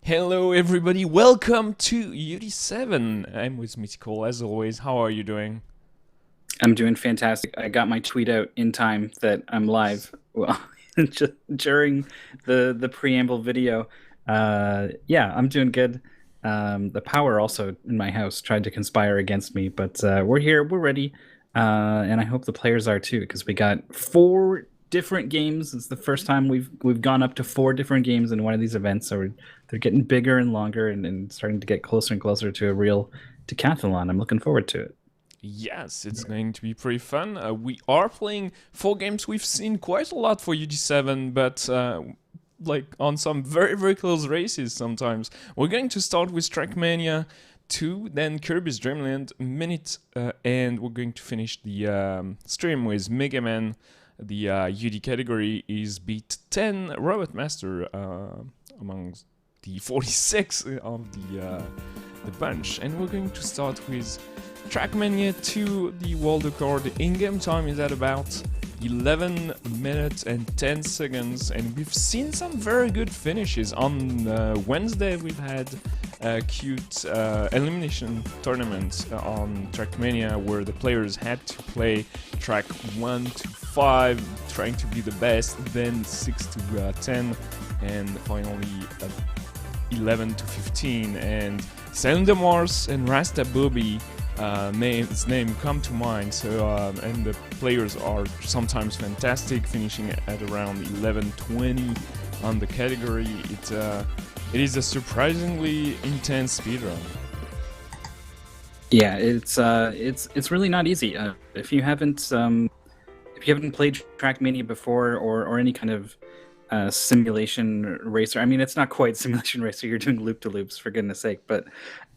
Hello everybody, welcome to UD7. I'm with Mythical as always. How are you doing? I'm doing fantastic. I got my tweet out in time that I'm live. Well, just during the preamble video. Yeah, I'm doing good. The power also in my house tried to conspire against me, but we're here, we're ready, and I hope the players are too, because we got four different games. It's the first time we've gone up to four different games in one of these events, so they're getting bigger and longer, and starting to get closer and closer to a real decathlon. I'm looking forward to it. Yes, it's going to be pretty fun. We are playing four games we've seen quite a lot for UD7, but like on some very close races sometimes. We're going to start with Trackmania 2, then Kirby's Dreamland, Minit, and we're going to finish the stream with Megaman. The UD category is beat 10 Robot Master among the 46 of the bunch. And we're going to start with Trackmania 2. The world record in-game time is at about 11 minutes and 10 seconds, and we've seen some very good finishes. On Wednesday we've had a cute elimination tournament on Trackmania where the players had to play track 1 to 5, trying to be the best, then 6 to 10, and finally 11 to 15. And Cylinder Mars and Rasta Bobby his name come to mind. So and the players are sometimes fantastic, finishing at around 11:20 on the category. It is a surprisingly intense speedrun. Yeah, it's really not easy. If you haven't played Trackmania before, or any kind of simulation racer. I mean, it's not quite simulation racer. You're doing loop to loops, for goodness sake. But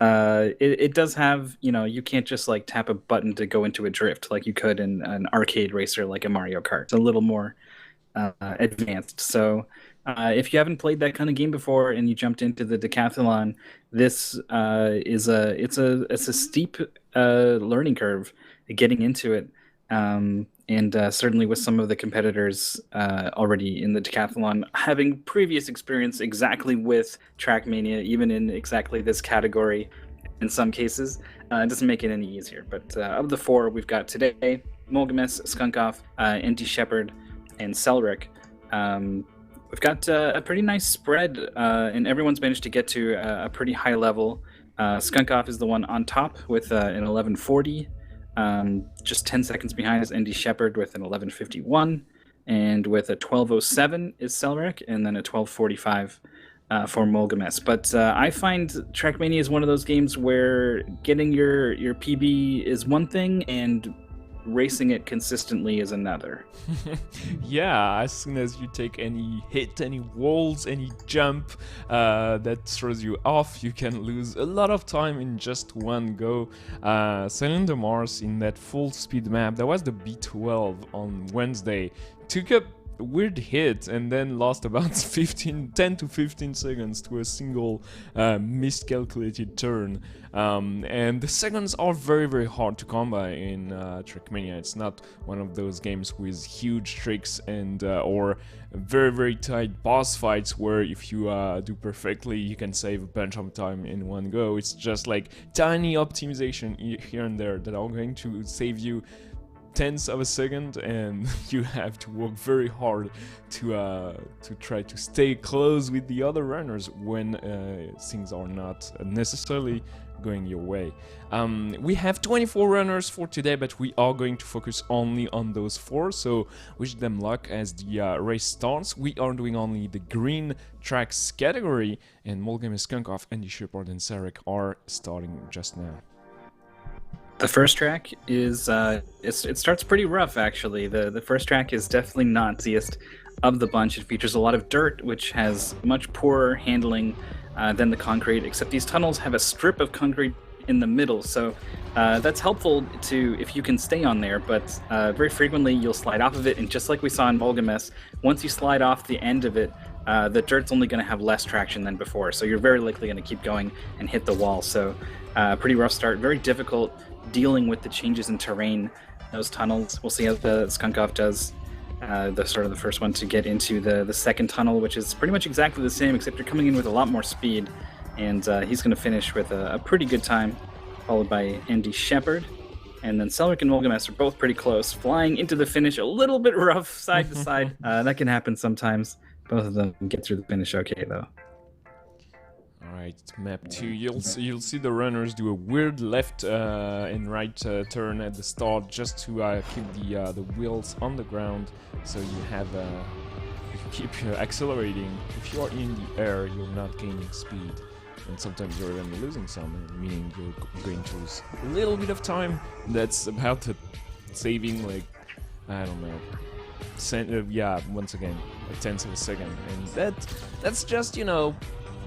it does have, you can't just like tap a button to go into a drift like you could in an arcade racer like a Mario Kart. It's a little more advanced. So if you haven't played that kind of game before and you jumped into the decathlon, this it's a steep learning curve getting into it. And certainly with some of the competitors already in the decathlon having previous experience exactly with Trackmania, even in exactly this category in some cases, it doesn't make it any easier. But of the four we've got today, Molgames, Skunkoff, NT Shepherd, and Selric, we've got a pretty nice spread, and everyone's managed to get to a pretty high level. Skunkoff is the one on top with an 1140. Just 10 seconds behind is ND Shepherd with an 11:51, and with a 12:07 is Selric, and then a 12:45 for Molgames. But I find Trackmania is one of those games where getting your PB is one thing, and racing it consistently is another. Yeah, as soon as you take any hit, any walls, any jump that throws you off, you can lose a lot of time in just one go. Cylinder Mars in that full speed map, that was the B12 on Wednesday, took up a weird hit and then lost about 10 to 15 seconds to a single miscalculated turn. And the seconds are very hard to come by in Trackmania. It's not one of those games with huge tricks and or very tight boss fights where if you do perfectly you can save a bunch of time in one go. It's just like tiny optimization here and there that are going to save you tenths of a second, and you have to work very hard to try to stay close with the other runners when things are not necessarily going your way. We have 24 runners for today, but we are going to focus only on those four, so wish them luck as the race starts. We are doing only the green tracks category, and Molgames, Skunkoff, Andy Shepard, and Sarek are starting just now. The first track is it starts pretty rough, actually. The first track is definitely not the easiest of the bunch. It features a lot of dirt, which has much poorer handling than the concrete, except these tunnels have a strip of concrete in the middle, so that's helpful to if you can stay on there, but very frequently you'll slide off of it, and just like we saw in Volgames, once you slide off the end of it, the dirt's only going to have less traction than before, so you're very likely going to keep going and hit the wall. So pretty rough start, very difficult dealing with the changes in terrain, those tunnels. We'll see how the Skunkoff does the first one to get into the second tunnel, which is pretty much exactly the same, except you're coming in with a lot more speed. And he's going to finish with a pretty good time, followed by Andy Shepard. And then Selric and Molgamas are both pretty close, flying into the finish a little bit rough side to side. That can happen sometimes. Both of them get through the finish okay, though. Alright, map 2. You'll see the runners do a weird left and right turn at the start just to keep the wheels on the ground, so you have you keep accelerating. If you are in the air, you're not gaining speed, and sometimes you're even losing some, meaning you're going to lose a little bit of time. That's about the saving, like, I don't know, yeah, once again, a tenth of a second, and that's just, you know,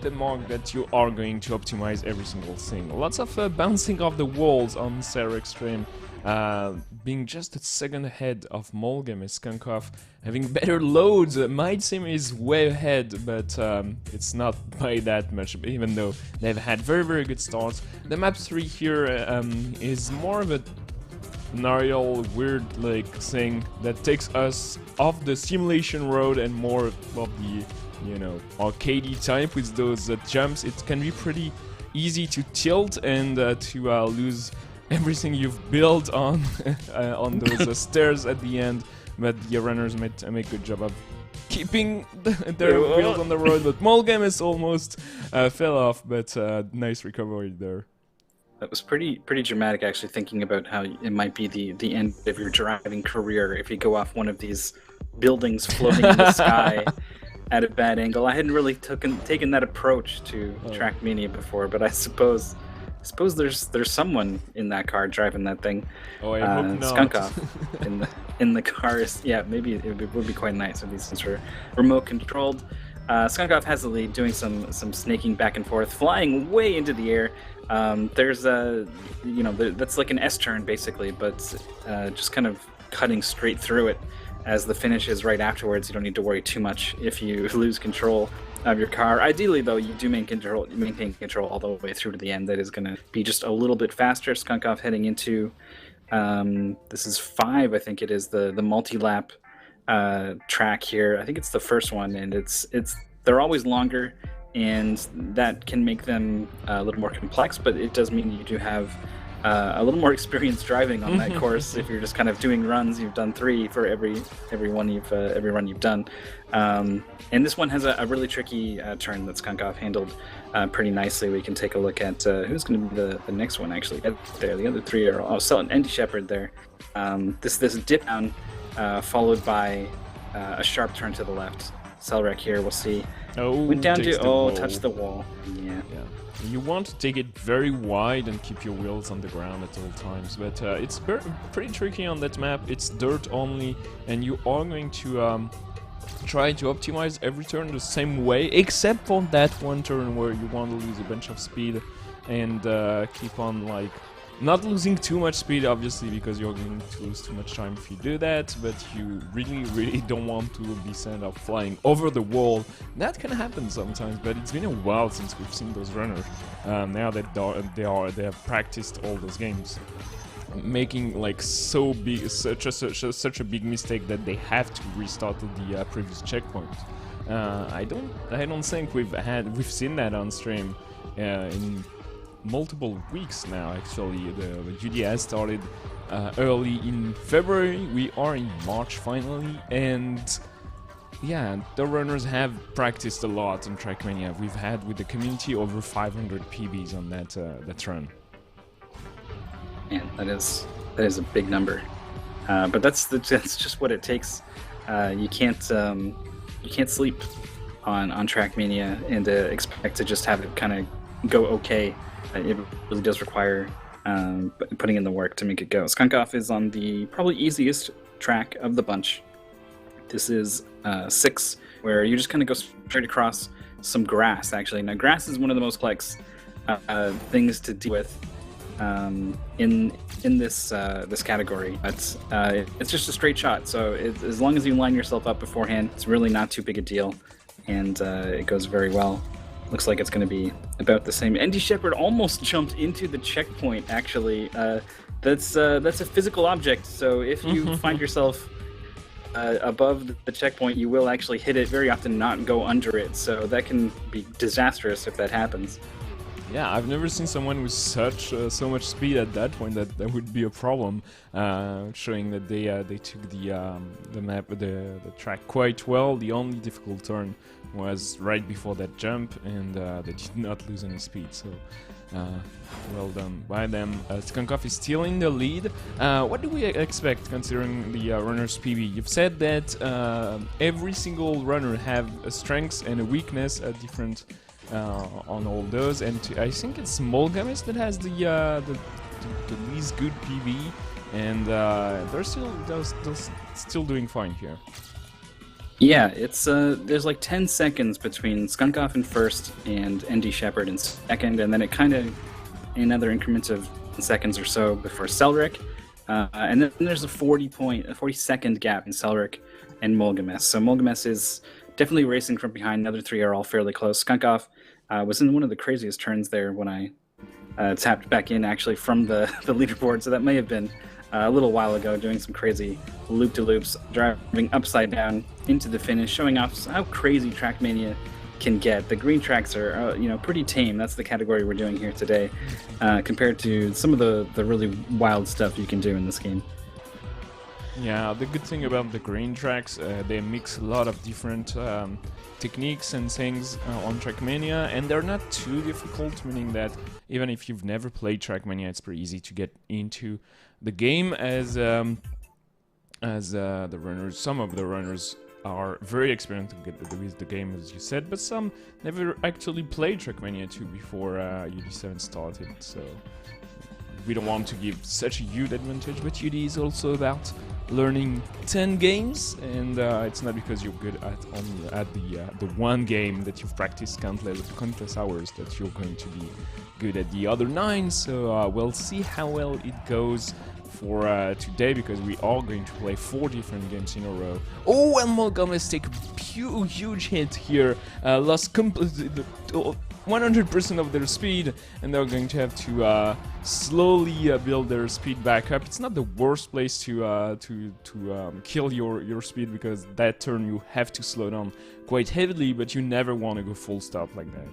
the mark that you are going to optimize every single thing. Lots of bouncing off the walls on Sarah Extreme, being just a second ahead of Molgam and Skunkov, having better loads. Might seem is way ahead, but it's not by that much, even though they've had very, very good starts. The map 3 here is more of a scenario, weird like thing that takes us off the simulation road and more of the, you know, arcadey type with those jumps. It can be pretty easy to tilt and to lose everything you've built on those stairs at the end, but the runners make a good job of keeping their wheels on the road. But Molgam is almost fell off, but nice recovery there. That was pretty dramatic, actually, thinking about how it might be the end of your driving career if you go off one of these buildings floating in the sky at a bad angle. I hadn't really taken that approach to Trackmania before, but I suppose there's someone in that car driving that thing. Oh, I hope not. Skunkov in the car is, yeah, maybe it would be quite nice if these things were remote controlled. Skunkov has the lead, doing some snaking back and forth, flying way into the air. There's a, you know, that's like an S turn basically, but just kind of cutting straight through it. As the finish is right afterwards, you don't need to worry too much if you lose control of your car. Ideally, though, you do maintain control all the way through to the end. That is going to be just a little bit faster. Skunkov heading into this is 5, I think it is, the multi-lap track here. I think it's the first one, and they're always longer, and that can make them a little more complex. But it does mean you do have a little more experience driving on that course. If you're just kind of doing runs, you've done 3 for every run you've done. And this one has a really tricky turn that Skunkov handled pretty nicely. We can take a look at who's going to be the next one, actually. There, the other 3 are Andy Shepard there. This dip down followed by a sharp turn to the left. Selrek here, we'll see. Went down to touched the wall. Yeah. You want to take it very wide and keep your wheels on the ground at all times, but it's pretty tricky on that map. It's dirt only, and you are going to try to optimize every turn the same way, except for that one turn where you want to lose a bunch of speed and keep on, like, not losing too much speed, obviously, because you're going to lose too much time if you do that, but you really don't want to be sent up flying over the wall. That can happen sometimes, but it's been a while since we've seen those runners. Now that they have practiced all those games, making like such a big mistake that they have to restart the previous checkpoint. I don't think we've seen that on stream in multiple weeks now. Actually, the UDS started early in February. We are in March finally, and yeah, the runners have practiced a lot in Trackmania. We've had with the community over 500 PBs on that run. Man, that is a big number. But that's just what it takes. You can't sleep on Trackmania and expect to just have it kind of go okay. It really does require putting in the work to make it go. Skunkov is on the probably easiest track of the bunch. This is 6, where you just kind of go straight across some grass, actually. Now, grass is one of the most complex things to deal with in this category. But it's just a straight shot, so as long as you line yourself up beforehand, it's really not too big a deal, and it goes very well. Looks like it's going to be about the same. Andy Shepard almost jumped into the checkpoint, actually. That's a physical object, so if you find yourself above the checkpoint, you will actually hit it very often, not go under it. So that can be disastrous if that happens. Yeah, I've never seen someone with so much speed at that point that would be a problem. Showing that they took the track quite well. The only difficult turn was right before that jump, and they did not lose any speed. So well done by them. Skunkov is still in the lead. What do we expect considering the runner's PB? You've said that every single runner have a strength and a weakness at different. On all those, and I think it's Molgamis that has the least good PB, and they're still doing fine here. Yeah, it's there's like 10 seconds between Skunkov in first and ND Shepard in second, and then it kind of another increment of seconds or so before Selric, and then there's a 40-second gap in Selric and Molgamis. So Molgamis is definitely racing from behind. The other three are all fairly close. Skunkov was in one of the craziest turns there when I tapped back in actually from the leaderboard, so that may have been a little while ago, doing some crazy loop-de-loops, driving upside down into the finish, showing off how crazy Trackmania can get. The green tracks are pretty tame. That's the category we're doing here today, compared to some of the really wild stuff you can do in this game. Yeah, the good thing about the green tracks, they mix a lot of different techniques and things on Trackmania, and they're not too difficult, meaning that even if you've never played Trackmania, it's pretty easy to get into the game, as the runners, some of the runners are very experienced with the game, as you said, but some never actually played Trackmania 2 before UD7 started, so we don't want to give such a huge advantage, but UD is also about learning 10 games, and it's not because you're good at the one game that you've practiced countless hours that you're going to be good at the other 9. So we'll see how well it goes for today, because we are going to play 4 different games in a row. Oh, and Molgamis take a huge hit here, lost completely 100% of their speed, and they're going to have to slowly build their speed back up. It's not the worst place to kill your speed, because that turn you have to slow down quite heavily, but you never want to go full stop like that.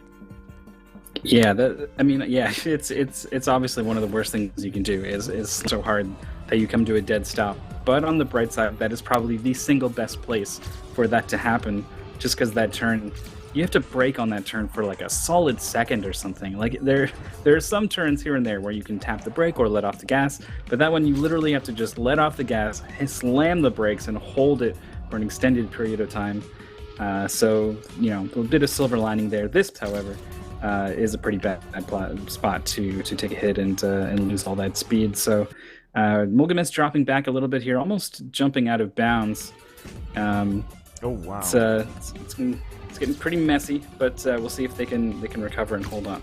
Yeah, it's obviously one of the worst things you can do is so hard that you come to a dead stop. But on the bright side, that is probably the single best place for that to happen, just because that turn, you have to brake on that turn for like a solid second or something. Like there are some turns here and there where you can tap the brake or let off the gas, but that one you literally have to just let off the gas, slam the brakes, and hold it for an extended period of time. So a bit of silver lining there. This, however, is a pretty bad spot to take a hit and lose all that speed. So Molgamis dropping back a little bit here, almost jumping out of bounds. Oh wow! It's getting pretty messy, but we'll see if they can recover and hold on.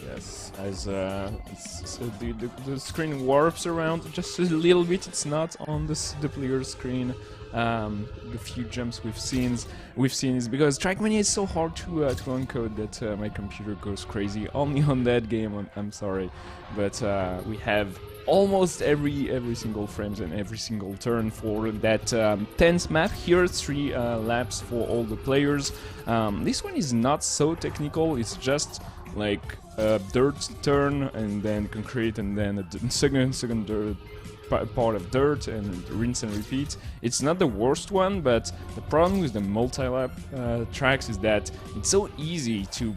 Yes, as so the screen warps around just a little bit. It's not on the player screen. The few jumps we've seen is because Trackmania is so hard to encode that my computer goes crazy only on that game. I'm sorry, but we have almost every single frames and every single turn for that 10th map here. 3 laps for all the players. This one is not so technical. It's just like a dirt turn and then concrete and then a second dirt part of dirt and rinse and repeat. It's not the worst one, but the problem with the multi-lap tracks is that it's so easy to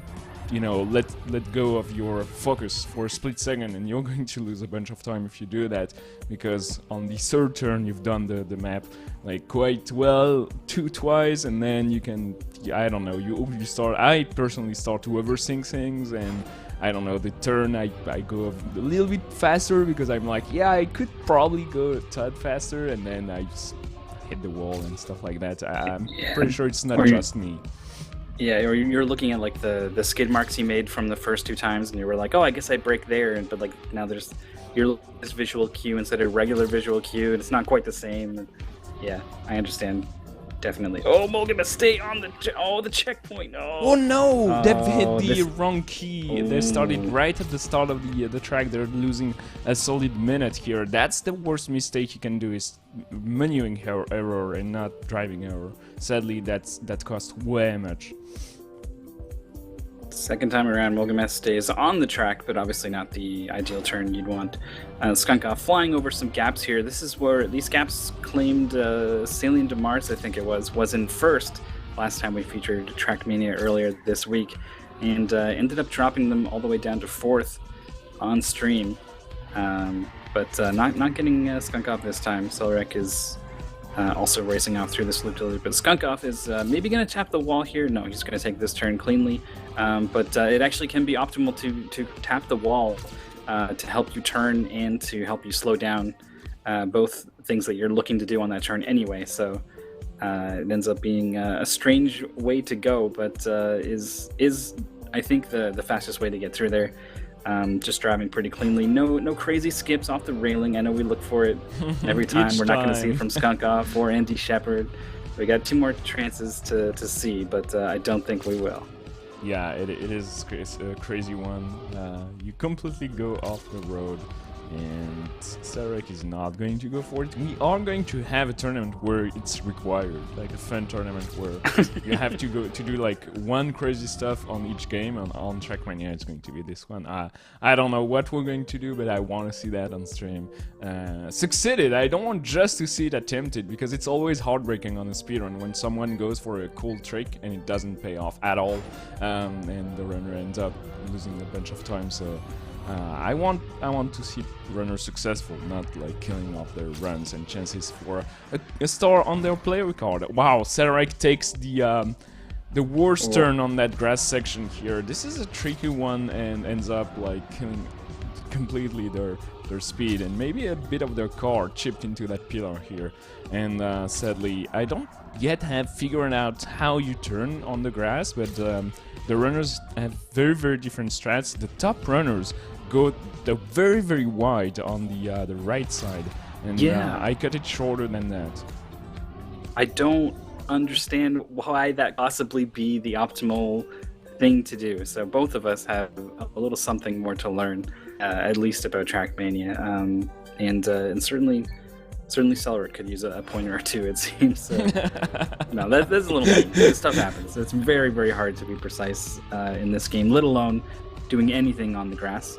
let go of your focus for a split second, and you're going to lose a bunch of time if you do that, because on the third turn you've done the map like quite well twice, and then you can, I don't know, I personally start to overthink things, and I don't know, the turn I go a little bit faster because I'm like, yeah, I could probably go a tad faster, and then I just hit the wall and stuff like that. I'm pretty sure it's not just me. Yeah, or you're looking at like the skid marks you made from the first 2 times, and you were like, oh, I guess I break there, but like now there's this visual cue instead of regular visual cue, and it's not quite the same. Yeah, I understand. definitely. Oh, Mulligan, stay on the checkpoint. Oh no! They've hit the this- wrong key. They started right at the start of the track. They're losing a solid minute here. That's the worst mistake you can do, is menuing error and not driving error. Sadly, that cost way much. Second time around, Megaman stays on the track, but obviously not the ideal turn you'd want. Skunkov flying over some gaps here. This is where these gaps claimed Salient to Mars, I think it was in first last time we featured Trackmania earlier this week, and ended up dropping them all the way down to fourth on stream. But not getting Skunkov this time. Selrek is also racing off through this loop-to-loop, but Skunkov is maybe going to tap the wall here. No, he's going to take this turn cleanly, but it actually can be optimal to tap the wall to help you turn and to help you slow down, both things that you're looking to do on that turn anyway. So it ends up being a strange way to go, but is I think the fastest way to get through there. Just driving pretty cleanly. No crazy skips off the railing. I know we look for it every time. We're not going to see it from Skunkov or Andy Shepard. We got 2 more chances to see, but I don't think we will. Yeah, it is a crazy one. You completely go off the road, and Sarek is not going to go for it. We are going to have a tournament where it's required, like a fun tournament where you have to go to do like one crazy stuff on each game. On Trackmania, it's going to be this one. I don't know what we're going to do, but I want to see that on stream. Succeeded. I don't want just to see it attempted, because it's always heartbreaking on a speedrun when someone goes for a cool trick and it doesn't pay off at all, and the runner ends up losing a bunch of time. So. I want to see runners successful, not like killing off their runs and chances for a star on their player card. Wow, Sarek takes the worst turn on that grass section here. This is a tricky one and ends up like killing completely their speed, and maybe a bit of their car chipped into that pillar here. And sadly, I don't yet have figured out how you turn on the grass, but the runners have very different strats. The top runners go very wide on the right side, and I cut it shorter than that. I don't understand why that possibly be the optimal thing to do. So both of us have a little something more to learn, at least about Trackmania, and certainly Selrek could use a pointer or two, it seems. No, that's a little late. This stuff happens. It's very hard to be precise in this game, let alone doing anything on the grass.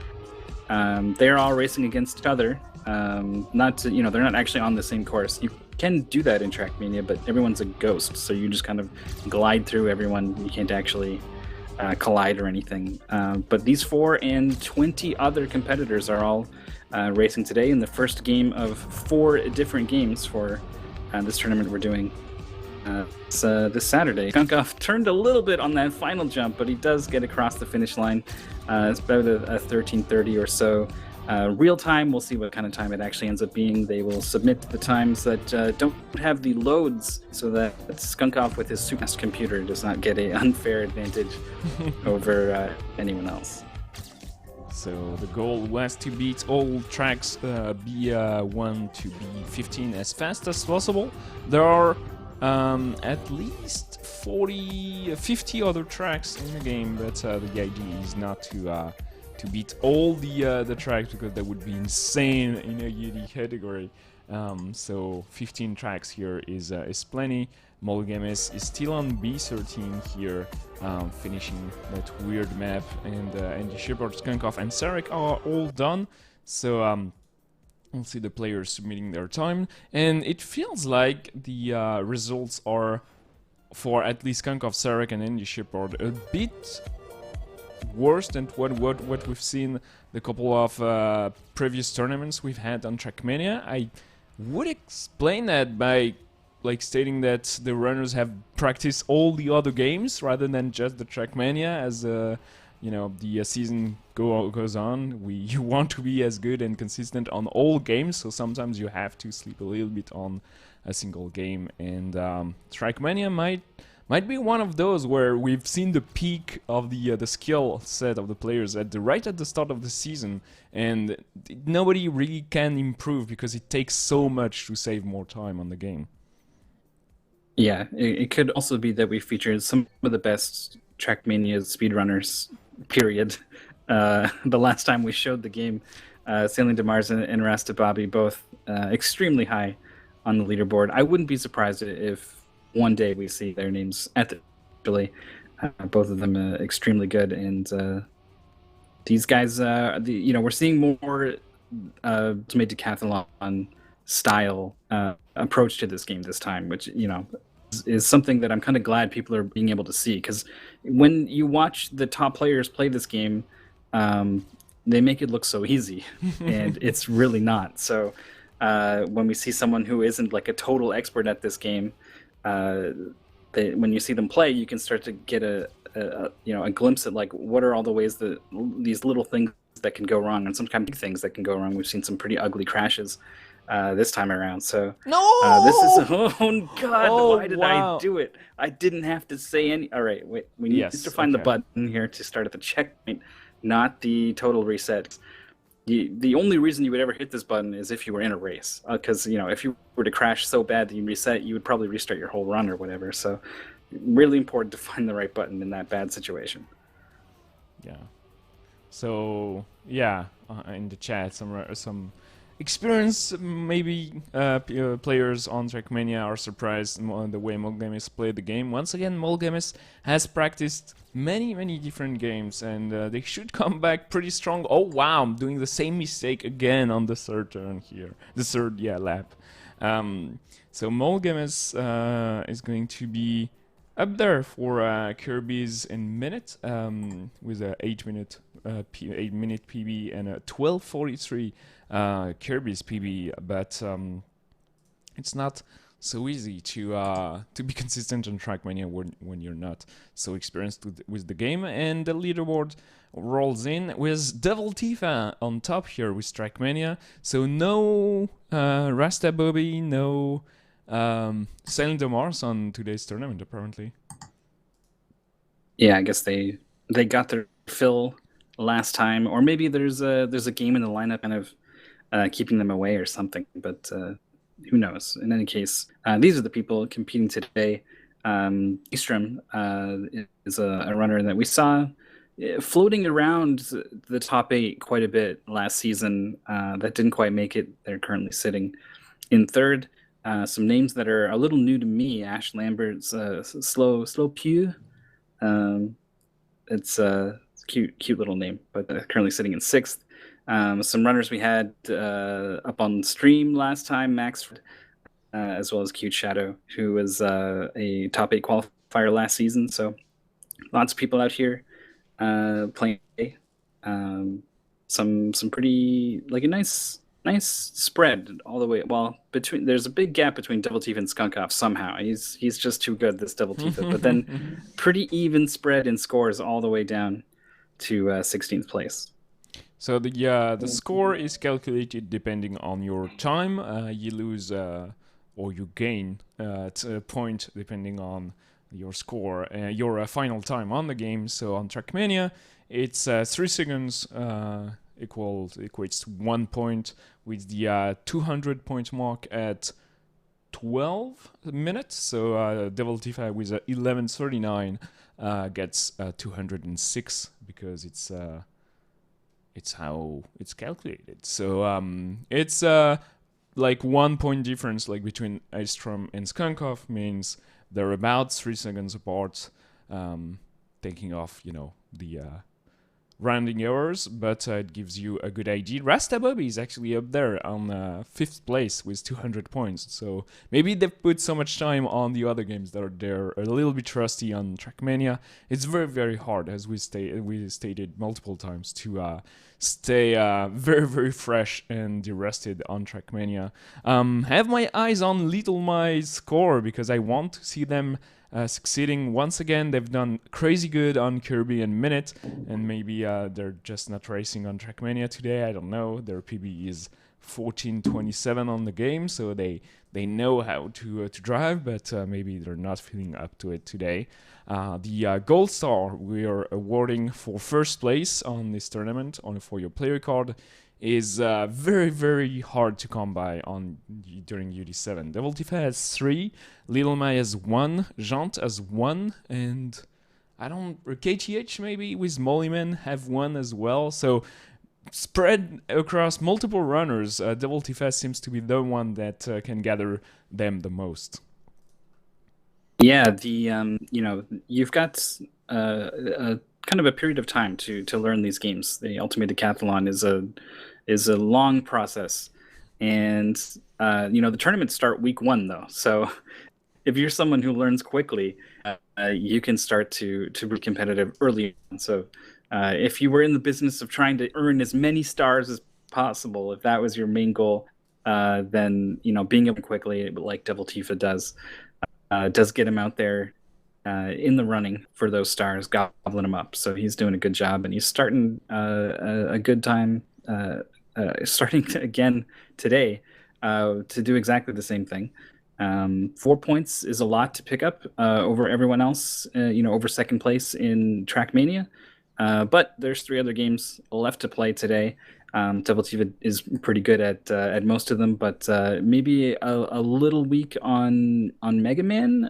They're all racing against each other. They're not actually on the same course. You can do that in Trackmania, but everyone's a ghost, so you just kind of glide through everyone. You can't actually collide or anything. But these 4 and 20 other competitors are all racing today in the first game of 4 different games for this tournament we're doing this Saturday. Skunkov turned a little bit on that final jump, but he does get across the finish line. It's about a 13:30 or so. Real time, we'll see what kind of time it actually ends up being. They will submit the times that don't have the loads, so that Skunkov with his super fast computer does not get an unfair advantage over anyone else. So the goal was to beat all tracks B1 to B15 as fast as possible. There are at least 50 other tracks in the game, but the idea is not to beat all the tracks, because that would be insane in a UD category. So 15 tracks here is plenty. Molgames is still on B13 here, finishing that weird map, and Andy Shepard, Skunkov, and Sarek are all done. So we'll see the players submitting their time, and it feels like the results are, for at least Skunkov, Sarek, and Andy Shepard, a bit worse than what we've seen the couple of previous tournaments we've had on Trackmania. I would explain that by stating that the runners have practiced all the other games rather than just the Trackmania. As the season goes on, you want to be as good and consistent on all games, so sometimes you have to sleep a little bit on a single game, and Trackmania might be one of those where we've seen the peak of the skill set of the players right at the start of the season, and nobody really can improve because it takes so much to save more time on the game. Yeah, it could also be that we featured some of the best Trackmania speedrunners, period. The last time we showed the game, Sailing to Mars and Rasta Bobby both extremely high on the leaderboard. I wouldn't be surprised if one day we see their names at the both of them extremely good, and these guys, we're seeing more Ultimate Decathlon style approach to this game this time, which is something that I'm kind of glad people are being able to see, because when you watch the top players play this game, they make it look so easy, and it's really not. So when we see someone who isn't like a total expert at this game, when you see them play, you can start to get a glimpse at like what are all the ways that these little things that can go wrong, and sometimes big things that can go wrong. We've seen some pretty ugly crashes this time around. So No! this is oh god, Oh, why did wow. I do it? I didn't have to say any. All right, wait, we need Yes, to find the okay. button here to start at the checkpoint, not the total reset. The only reason you would ever hit this button is if you were in a race, because if you were to crash so bad that you reset, you would probably restart your whole run or whatever. So really important to find the right button in that bad situation. Yeah. So yeah, in the chat, some experienced maybe players on Trackmania are surprised on the way Molgamis played the game. Once again, Molgamis has practiced many different games, and they should come back pretty strong. Oh wow, I'm doing the same mistake again on the third turn here. The third, yeah, lap. So Molgamis is going to be up there for Kirby's in Minit, with a 8-minute 8-minute PB and a 12:43 Kirby's PB, but it's not so easy to be consistent on Trackmania when you're not so experienced with the game. And the leaderboard rolls in with Devil Tifa on top here with Trackmania. So no Rasta Bobby, no Sailing to Mars on today's tournament apparently. Yeah, I guess they got their fill last time, or maybe there's a game in the lineup kind of keeping them away or something. But who knows? In any case, these are the people competing today. Eastrom is a runner that we saw floating around the top 8 quite a bit last season. That didn't quite make it. They're currently sitting in third. Some names that are a little new to me: Ash Lambert's Slow Pew. It's a cute little name, but currently sitting in sixth. Some runners we had up on stream last time: Max, as well as Cute Shadow, who was a top 8 qualifier last season. So lots of people out here playing. Some pretty, like, a nice spread all the way. Well, there's a big gap between Devil Tifa and Skunkoff somehow. He's just too good, this Devil Tifa. But then pretty even spread in scores all the way down to 16th place. So the score is calculated depending on your time. You lose or you gain a point depending on your score, your final time on the game. So on Trackmania, it's 3 seconds equates to 1 point, with the 200 point mark at 12 minutes. So Devil Tifa with 11:39 gets 206 because it's how it's calculated. So it's like 1 point difference, like between Aistrom and Skunkov, means they're about 3 seconds apart. Taking off, the rounding errors, but it gives you a good idea. Rasta Bobby is actually up there on 5th place with 200 points. So maybe they've put so much time on the other games that they're a little bit rusty on Trackmania. It's very hard, as we stated multiple times, to stay very fresh and de-rusted on Trackmania. Have my eyes on Little My's score because I want to see them succeeding once again. They've done crazy good on Kirby and Minit, and maybe they're just not racing on Trackmania today. I don't know. Their PB is 14:27 on the game, so they know how to drive, but maybe they're not feeling up to it today. The gold star we are awarding for first place on this tournament, for your player card, is very, very hard to come by during UD7. Devil Tifa has 3, Little Mai has 1, Jant has 1, and KTH maybe with Mollyman have 1 as well. So spread across multiple runners, Devil Tifa seems to be the one that can gather them the most. Yeah, you've got a kind of a period of time to learn these games. The Ultimate Decathlon is a long process, and the tournaments start week 1 though. So if you're someone who learns quickly, you can start to be competitive early on. So if you were in the business of trying to earn as many stars as possible, if that was your main goal, then being able to quickly, like Devil Tifa does get him out there in the running for those stars, gobbling him up. So he's doing a good job, and he's starting a good time, starting again today to do exactly the same thing. 4 points is a lot to pick up over everyone else, over second place in Trackmania. But there's 3 other games left to play today. Devil Tifa is pretty good at most of them, but maybe a little weak on Megaman.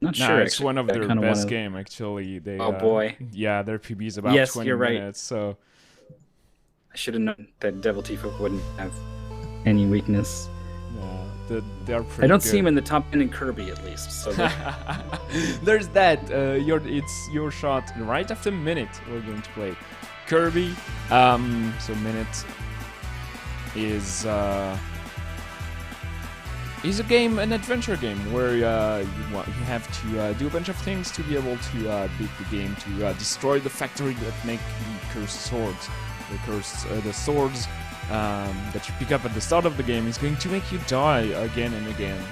Not sure. It's one of their best game actually. They, oh boy. Yeah, their PB is about 20 you're right. minutes. So I should have known that Devil Tifa wouldn't have any weakness. They're pretty I don't good. See him in the top 10 in Kirby at least. So there's that. It's your shot right after Minit. We're going to play Kirby. So Minit is a game, an adventure game where you have to do a bunch of things to be able to beat the game, to destroy the factory that make the cursed swords. The swords that you pick up at the start of the game is going to make you die again and again.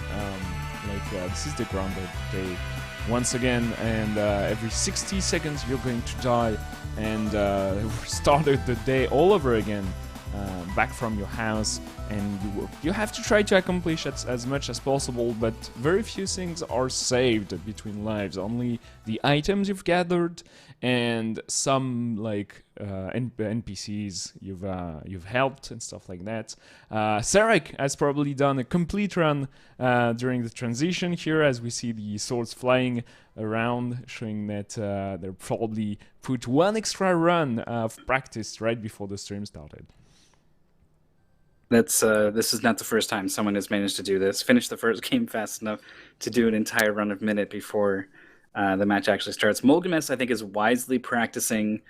This is the grounded day once again, and every 60 seconds you're going to die and start the day all over again, back from your house, and you have to try to accomplish as much as possible, but very few things are saved between lives. Only the items you've gathered and some NPCs you've helped and stuff like that. Sarek has probably done a complete run during the transition here, as we see the swords flying around, showing that they probably put 1 extra run of practice right before the stream started. This is not the first time someone has managed to do this. Finish the first game fast enough to do an entire run of Minit before the match actually starts. Molgames, I think, is wisely practicing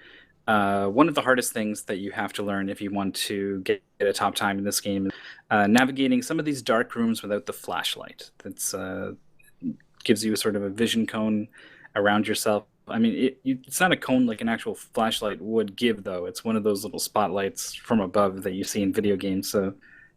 one of the hardest things that you have to learn if you want to get a top time in this game. Navigating some of these dark rooms without the flashlight. That's gives you a sort of a vision cone around yourself. I mean, it's not a cone like an actual flashlight would give, though. It's one of those little spotlights from above that you see in video games. So,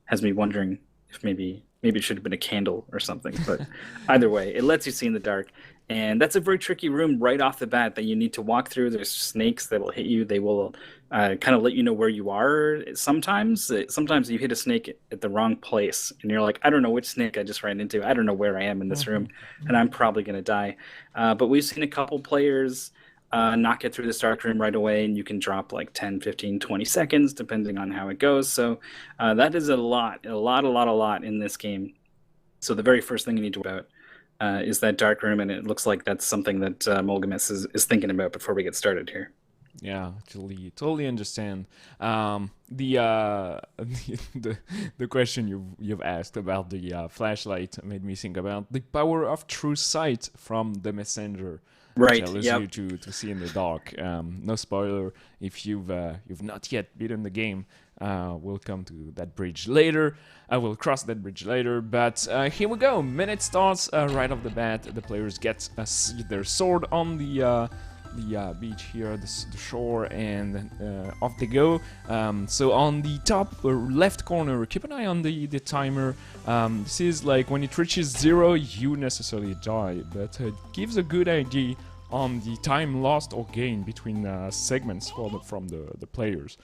has me wondering if maybe it should have been a candle or something. But either way, it lets you see in the dark. And that's a very tricky room right off the bat that you need to walk through. There's snakes that will hit you. They will kind of let you know where you are. Sometimes you hit a snake at the wrong place, and you're like, I don't know which snake I just ran into. I don't know where I am in this room, and I'm probably going to die. But we've seen a couple players not get through this dark room right away, and you can drop like 10, 15, 20 seconds, depending on how it goes. So that is a lot in this game. So the very first thing you need to know about is that dark room, and it looks like that's something that Molgames is thinking about before we get started here. Yeah, actually, totally understand. The question you've asked about the flashlight made me think about the power of true sight from the messenger. Right. Which allows you to see in the dark. No spoiler if you've not yet beaten the game. We'll come to that bridge later. I will cross that bridge later. But here we go. Minute starts right off the bat. The players get their sword on the beach here, the shore, and off they go. So on the top left corner, keep an eye on the timer. This is like when it reaches 0, you necessarily die, but it gives a good idea on the time lost or gained between segments from the players.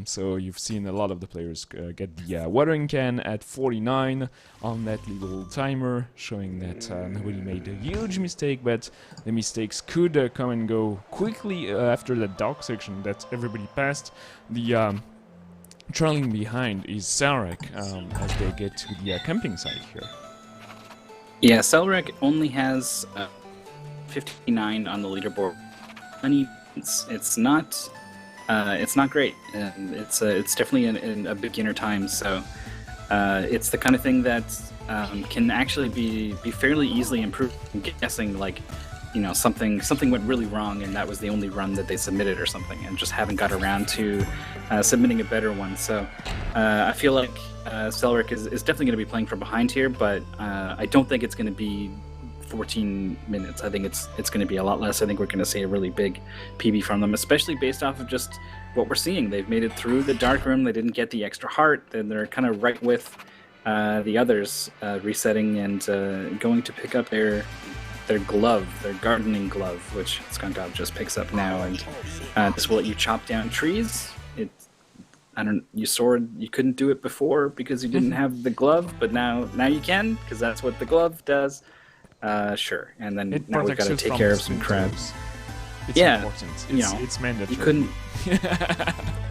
So you've seen a lot of the players get the watering can at 49 on that little timer, showing that nobody made a huge mistake, but the mistakes could come and go quickly after that dark section that everybody passed. trailing behind is Sarek as they get to the camping site here. Yeah, Selrek only has 59 on the leaderboard. It's not great. It's definitely in a beginner time. So it's the kind of thing that can actually be fairly easily improved. I'm guessing something went really wrong and that was the only run that they submitted or something, and just haven't got around to submitting a better one. So I feel like Selric is definitely going to be playing from behind here, but I don't think it's going to be 14 minutes. I think it's going to be a lot less. I think we're going to see a really big PB from them, especially based off of just what we're seeing. They've made it through the dark room. They didn't get the extra heart. And they're kind of right with the others, resetting and going to pick up their glove, their gardening glove, which Skunkov just picks up now, and this will let you chop down trees. You couldn't do it before because you didn't have the glove, but now you can, because that's what the glove does. Sure, and then now we've got to take care of some crabs. It's important. It's mandatory. You couldn't.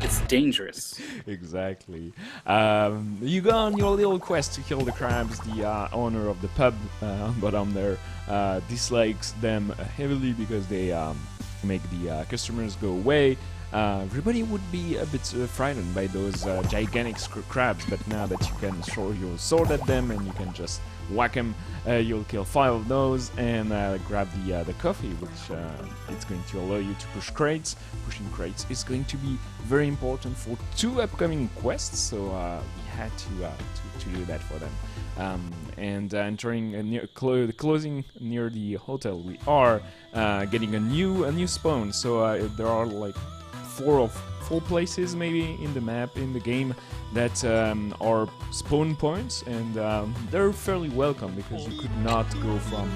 It's dangerous. Exactly. You go on your little quest to kill the crabs. The owner of the pub on bottom there dislikes them heavily because they make the customers go away. Everybody would be a bit frightened by those gigantic crabs, but now that you can throw your sword at them and you can just whack them, you'll kill 5 of those and grab the coffee, which it's going to allow you to push crates. Pushing crates is going to be very important for 2 upcoming quests, so we had to do that for them. And entering closing near the hotel, we are getting a new spawn. So there are like 4 places maybe in the map, in the game, that are spawn points, and they're fairly welcome because you could not go from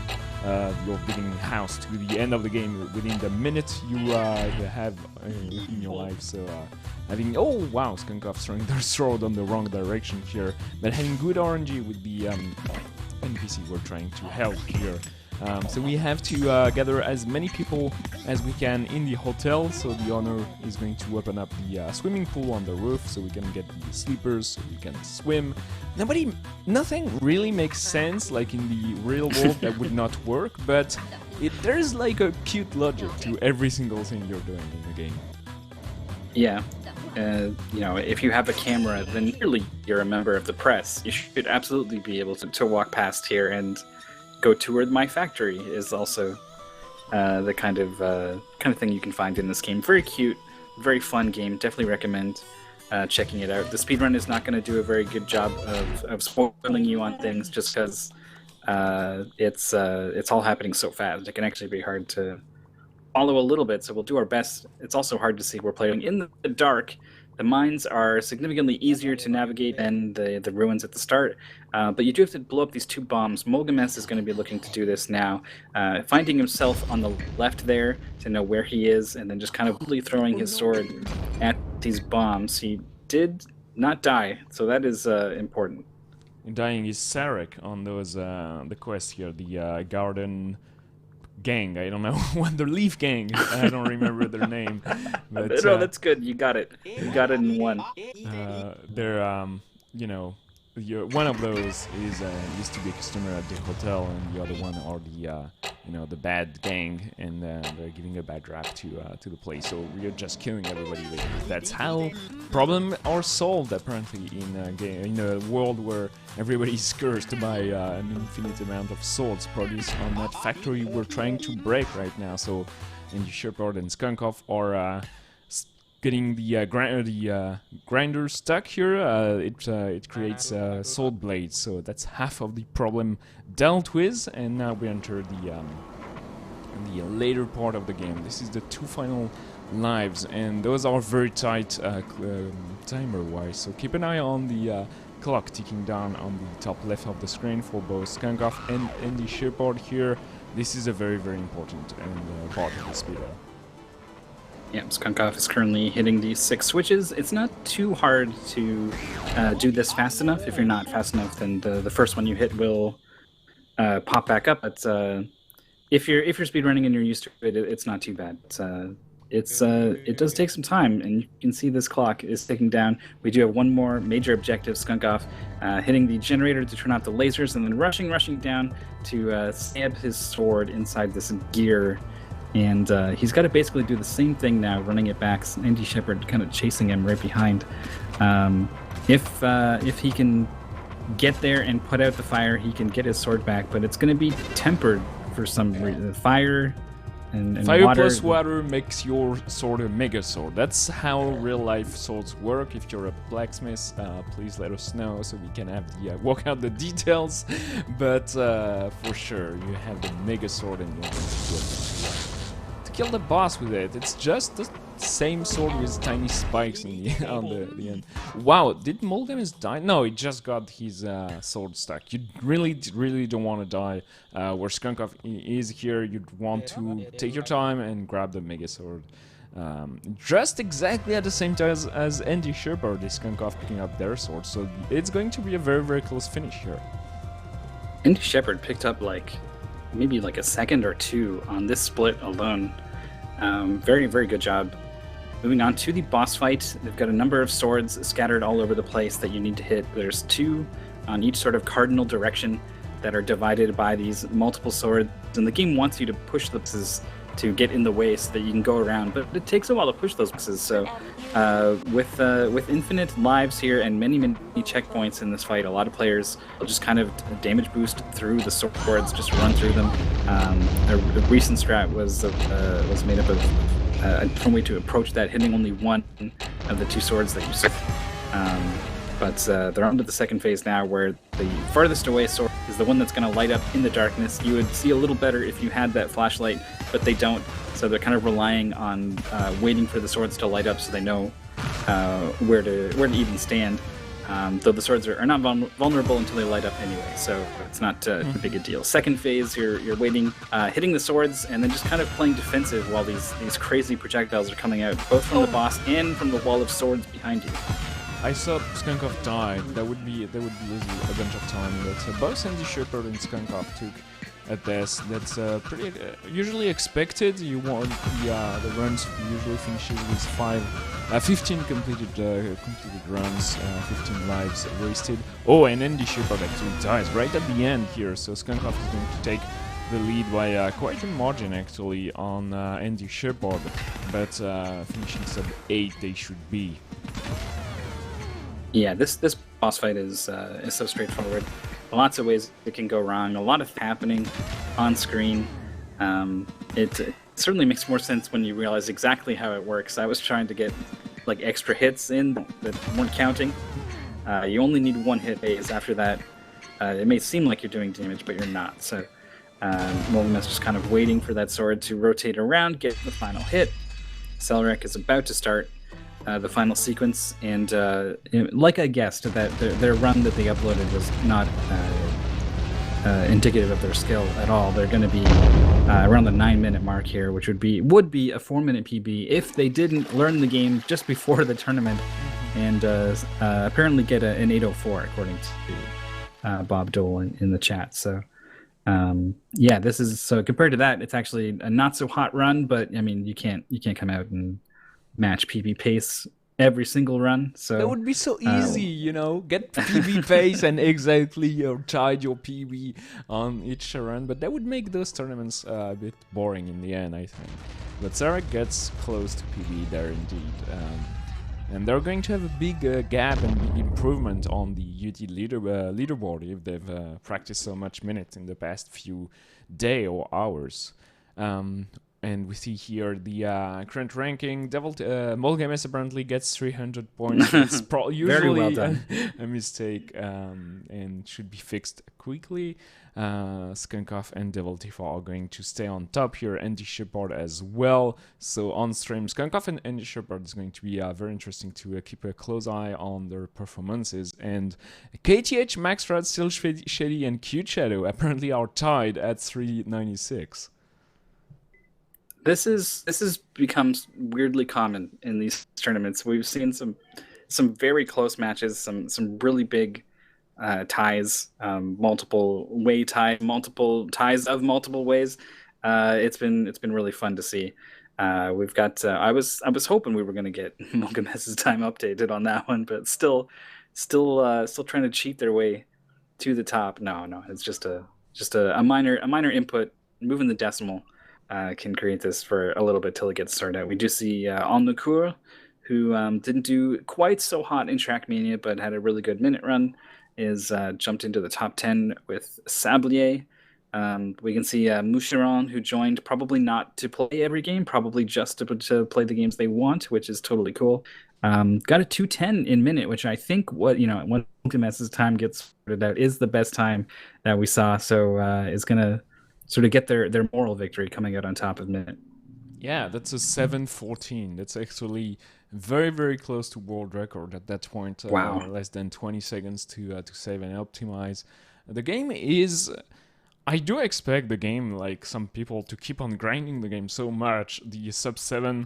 your beginning house to the end of the game within the minute you have in your life. So having, oh wow, Skunkov throwing their sword on the wrong direction here, but having good RNG with the NPC we're trying to help here. So we have to gather as many people as we can in the hotel. So the owner is going to open up the swimming pool on the roof so we can get the sleepers, so we can swim. Nothing really makes sense, like in the real world that would not work, but there's like a cute logic to every single thing you're doing in the game. Yeah. If you have a camera, then nearly you're a member of the press. You should absolutely be able to walk past here and go tour my factory. Is also the kind of thing you can find in this game. Very cute, very fun game. Definitely recommend checking it out. The speedrun is not going to do a very good job of spoiling you on things, just because it's all happening so fast. It can actually be hard to follow a little bit, so we'll do our best. It's also hard to see. We're playing in the dark. The mines are significantly easier to navigate than the ruins at the start, but you do have to blow up these 2 bombs. Molgames is going to be looking to do this now, finding himself on the left there to know where he is, and then just kind of really throwing his sword at these bombs. He did not die, so that is important. Dying is Sarek on those the quest here, the garden gang. I don't know what the leaf gang. I don't remember their name. But, no, that's good. You got it. You got it in one. They're one of those is used to be a customer at the hotel, and the other one are the bad gang, and they're giving a bad rap to the place. So we're just killing everybody. That's how problems are solved apparently in a world where everybody is cursed by an infinite amount of swords produced on that factory we're trying to break right now. So Andy Shepard and Skunkov are getting the grinder stuck here. It creates sword blades, so that's half of the problem dealt with. And now we enter the later part of the game. This is the 2 final lives, and those are very tight timer-wise. So keep an eye on the clock ticking down on the top left of the screen for both Skunkov and Andy Shepard here. This is a very, very important part of the speedrun. Yeah, Skunkov is currently hitting these 6 switches. It's not too hard to do this fast enough. If you're not fast enough, then the first one you hit will pop back up. But if you're speedrunning and you're used to it, it's not too bad. it does take some time, and you can see this clock is ticking down. We do have one more major objective, Skunk Off, hitting the generator to turn off the lasers, and then rushing down to stab his sword inside this gear. And he's got to basically do the same thing now, running it back. Andy Shepard kind of chasing him right behind. If he can get there and put out the fire, he can get his sword back, but it's going to be tempered for some reason. Fire and fire water. plus water makes your sword a mega sword. That's how real life swords work. If you're a blacksmith, please let us know so we can have the work out the details. But for sure, you have the mega sword and you're going to kill the boss with it. It's just the same sword with tiny spikes in the, on the end. Wow, did Mulgamis die? No, he just got his sword stuck. You really don't want to die. Where Skunk Off is here, you'd want to take your time and grab the mega sword. Just exactly at the same time as Andy Shepard is Skunk Off picking up their sword, so it's going to be a very close finish here. Andy Shepard picked up maybe a second or two on this split alone. Very good job. Moving on to the boss fight, they've got a number of swords scattered all over the place that you need to hit. There's 2 on each sort of cardinal direction that are divided by these multiple swords, and the game wants you to push the pieces to get in the way so that you can go around, but it takes a while to push those pieces. So with infinite lives here and many checkpoints in this fight, a lot of players will just kind of damage boost through the swords, just run through them. A recent strat was made up of a different way to approach that, hitting only one of the 2 swords that you saw. But they're on to the second phase now, where the farthest away sword is the one that's going to light up in the darkness. You would see a little better if you had that flashlight, but they don't. So they're kind of relying on waiting for the swords to light up so they know where to even stand. Though the swords are not vulnerable until they light up anyway, so it's not a big a deal. Second phase, you're waiting, hitting the swords, and then just kind of playing defensive while these crazy projectiles are coming out, both from the boss and from the wall of swords behind you. I thought Skunk Off died. That would be losing a bunch of time, but both Andy Shepard and Skunk Off took at this. That's pretty usually expected. You want the runs usually finishes with 15 completed runs, 15 lives wasted. Oh, and Andy Shepard actually dies right at the end here, so Skunk Off is going to take the lead by quite a margin actually on Andy Shepard, but finishing sub 8 they should be. Yeah, this boss fight is so straightforward. Lots of ways it can go wrong. A lot of happening on screen. It certainly makes more sense when you realize exactly how it works. I was trying to get extra hits in that weren't counting. You only need 1 hit phase. After that, it may seem like you're doing damage, but you're not. So Mulgamis just kind of waiting for that sword to rotate around, get the final hit. Selrek is about to start the final sequence, and like I guessed, that their run that they uploaded was not indicative of their skill at all. They're going to be around the 9-minute mark here, which would be a 4-minute PB if they didn't learn the game just before the tournament, and apparently get an 8:04 according to Bob Dole in the chat. So yeah, this is so compared to that, it's actually a not so hot run, but I mean you can't come out and match PB pace every single run. So that would be so easy, get PB pace and exactly tide your PB on each run, but that would make those tournaments a bit boring in the end, I think. But Zarek gets close to PB there indeed. And they're going to have a big gap and big improvement on the UT leaderboard if they've practiced so much Minit in the past few days or hours. And we see here the current ranking. Mulgamis apparently gets 300 points. It's usually well done. a mistake and should be fixed quickly. Skunk Off and Devil Tifa are going to stay on top here. Andy Shepard as well. So on stream, Skunk Off and Andy Shepard is going to be very interesting to keep a close eye on their performances. And KTH, Maxrad, Still Shady, and Cute Shadow apparently are tied at 396. This is becomes weirdly common in these tournaments. We've seen some very close matches, some really big ties, multiple ties of multiple ways. It's been really fun to see. We've got. I was hoping we were going to get Mogames's time updated on that one, but still trying to cheat their way to the top. No, no, it's just a minor input. Moving the decimal can create this for a little bit till it gets started out. We do see On the Cour, who didn't do quite so hot in Trackmania, but had a really good minute run, is jumped into the top 10 with Sablier. We can see Moucheron, who joined probably not to play every game, probably just to play the games they want, which is totally cool. Got a 2:10 in minute, which I think when Ultimate's time gets sorted out is the best time that we saw. So is gonna sort of get their moral victory coming out on top of minute. Yeah, that's a 7:14. That's actually very, very close to world record at that point. Wow. Less than 20 seconds to save and optimize. The game is. I do expect the game, like some people, to keep on grinding the game so much. The sub 7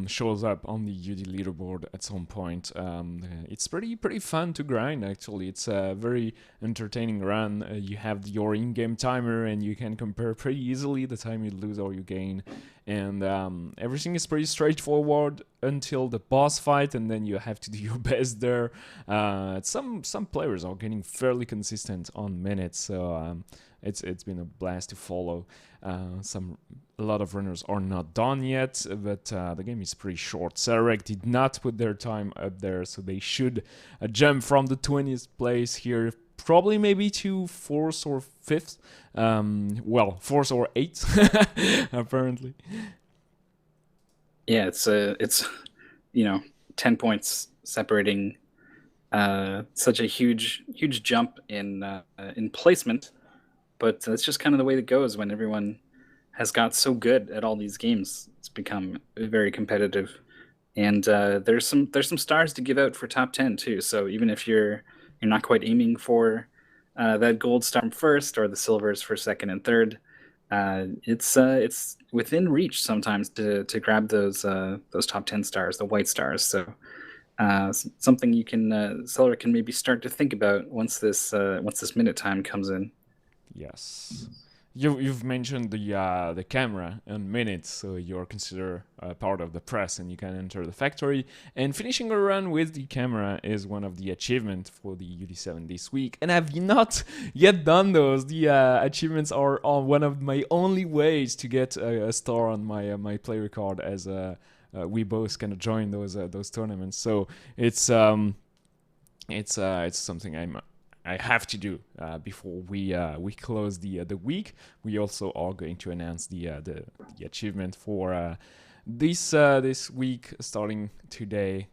shows up on the UD leaderboard at some point. It's pretty fun to grind, actually. It's a very entertaining run. You have your in-game timer, and you can compare pretty easily the time you lose or you gain. And everything is pretty straightforward until the boss fight, and then you have to do your best there. Some players are getting fairly consistent on minutes, so it's been a blast to follow. A lot of runners are not done yet, but the game is pretty short. Sarek did not put their time up there, so they should jump from the 20th place here, probably maybe to 4th or 5th. Well, 4th or 8th, apparently. Yeah, it's 10 points separating such a huge jump in placement, but that's just kind of the way it goes when everyone has got so good at all these games. It's become very competitive, and there's some stars to give out for top 10 too. So even if you're not quite aiming for that gold star first or the silvers for second and third, it's within reach sometimes to grab those top 10 stars, the white stars. So something you can Seller can maybe start to think about once this minute time comes in. Yes. You've mentioned the camera and minutes, so you're considered part of the press and you can enter the factory. And finishing a run with the camera is one of the achievements for the UD7 this week. And I've not yet done those. The achievements are on one of my only ways to get a star on my player card, as we both kind of join those tournaments. So it's something I have to do before we close the week. We also are going to announce the achievement for this week, starting today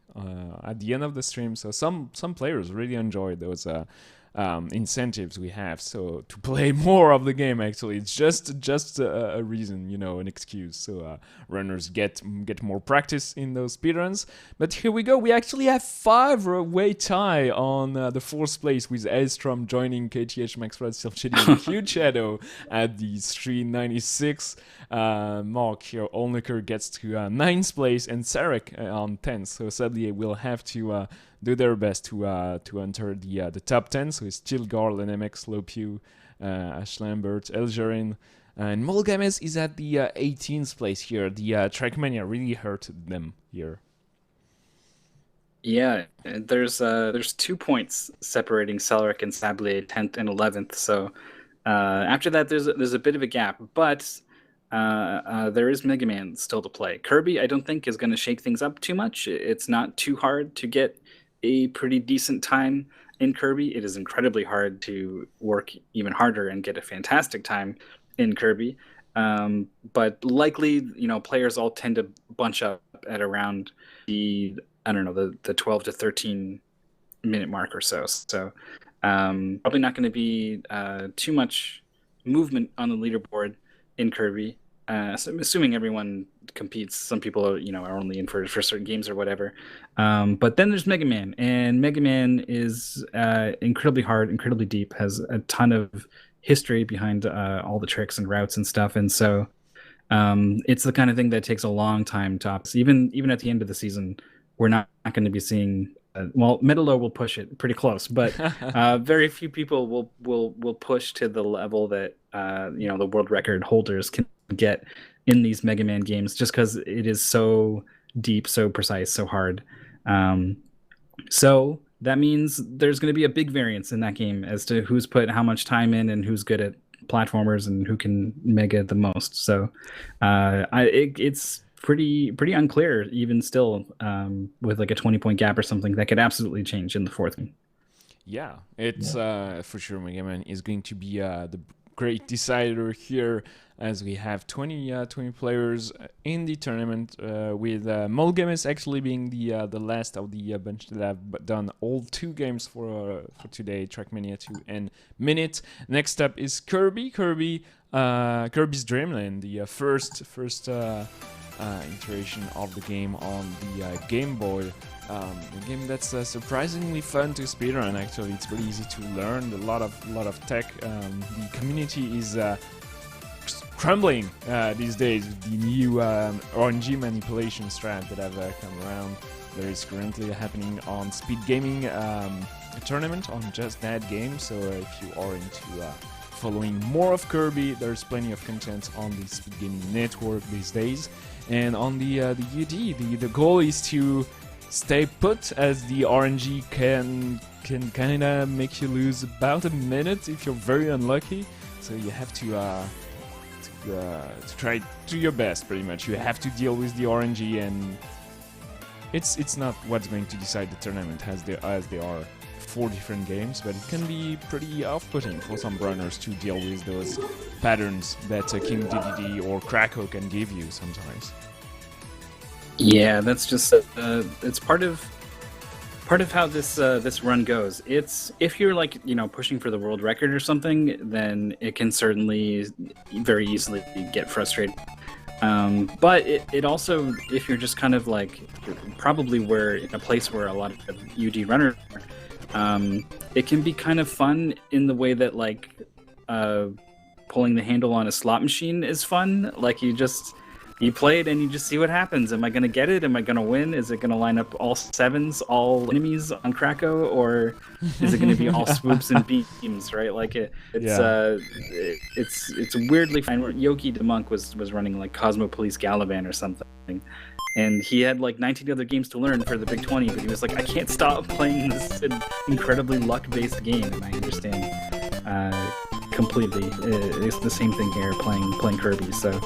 at the end of the stream. So some players really enjoy those incentives we have. So to play more of the game, actually, it's just a reason, an excuse. So runners get more practice in those speedruns. But here we go. We actually have 5-way tie on the 4th place, with Elstrom joining KTH, Maxwell still chilling in huge shadow at the 396 mark here. Olnecker gets to 9th place, and Sarek on 10th. So sadly, will have to do their best to enter the top 10. So it's Stilgar, Lenemex, Lopew, Ash Lambert, Elgerin, and Molgames is at the 18th place here. The Trackmania really hurt them here. Yeah, there's 2 points separating Celric and Sablier 10th and 11th. So after that, there's a bit of a gap, but there is Megaman still to play. Kirby, I don't think, is going to shake things up too much. It's not too hard to get a pretty decent time in Kirby. It is incredibly hard to work even harder and get a fantastic time in Kirby. But likely, players all tend to bunch up at around the 12 to 13 minute mark or so. So probably not going to be too much movement on the leaderboard in Kirby. So I'm assuming everyone competes. Some people are only in for certain games or whatever. But then there's Megaman, and Megaman is incredibly hard, incredibly deep, has a ton of history behind all the tricks and routes and stuff. And so it's the kind of thing that takes a long time to opt. Even at the end of the season, we're not going to be seeing. Metalo will push it pretty close, but very few people will push to the level that the world record holders can get in these Mega Man games, just because it is so deep, so precise, so hard. Um, so that means there's going to be a big variance in that game as to who's put how much time in and who's good at platformers and who can mega the most. So it's pretty unclear even still, with like a 20-point gap or something that could absolutely change in the fourth game. Yeah, it's for sure Megaman is going to be the great decider here, as we have 20 players in the tournament, with Mulgamis actually being the last of the bunch that have done all 2 games for today, Trackmania 2 and Minit. Next up is Kirby's Dreamland, the first iteration of the game on the Game Boy. A game that's surprisingly fun to speedrun. Actually, it's pretty easy to learn. A lot of tech. The community is crumbling these days with the new RNG manipulation strat that have come around. There is currently happening on Speed Gaming a tournament on just that game. So if you are into following more of Kirby, there's plenty of content on the Speed Gaming network these days. And on the UD, the goal is to stay put, as the RNG can kind of make you lose about a minute if you're very unlucky. So you have to try to do your best. Pretty much, you have to deal with the RNG, and it's not what's going to decide the tournament, as there are 4 different games, but it can be pretty off-putting for some runners to deal with those patterns that King DDD or Krakow can give you sometimes. Yeah, that's just it's part of how this run goes. It's, if you're like, pushing for the world record or something, then it can certainly very easily get frustrating. But it also, if you're just kind of like probably in a place where a lot of UD runners are, it can be kind of fun in the way that like pulling the handle on a slot machine is fun. Like you play it and you just see what happens. Am I going to get it? Am I going to win? Is it going to line up all 7s, all enemies on Krakow, or is it going to be all swoops and beams? Right? Like it's weirdly fun. Yogi the Monk was running like Cosmo Police Galavan or something, and he had like 19 other games to learn for the Big 20, but he was like, I can't stop playing this incredibly luck-based game, and I understand completely. It's the same thing here, playing Kirby. So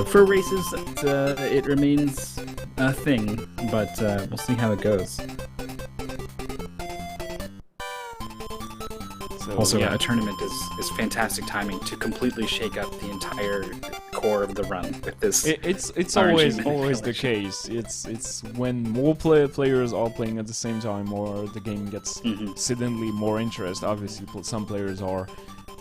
for races, it remains a thing, but we'll see how it goes. Also, a tournament is fantastic timing to completely shake up the entire core of the run with this. It's always the case. It's when more players are playing at the same time, or the game gets suddenly more interest. Obviously, some players are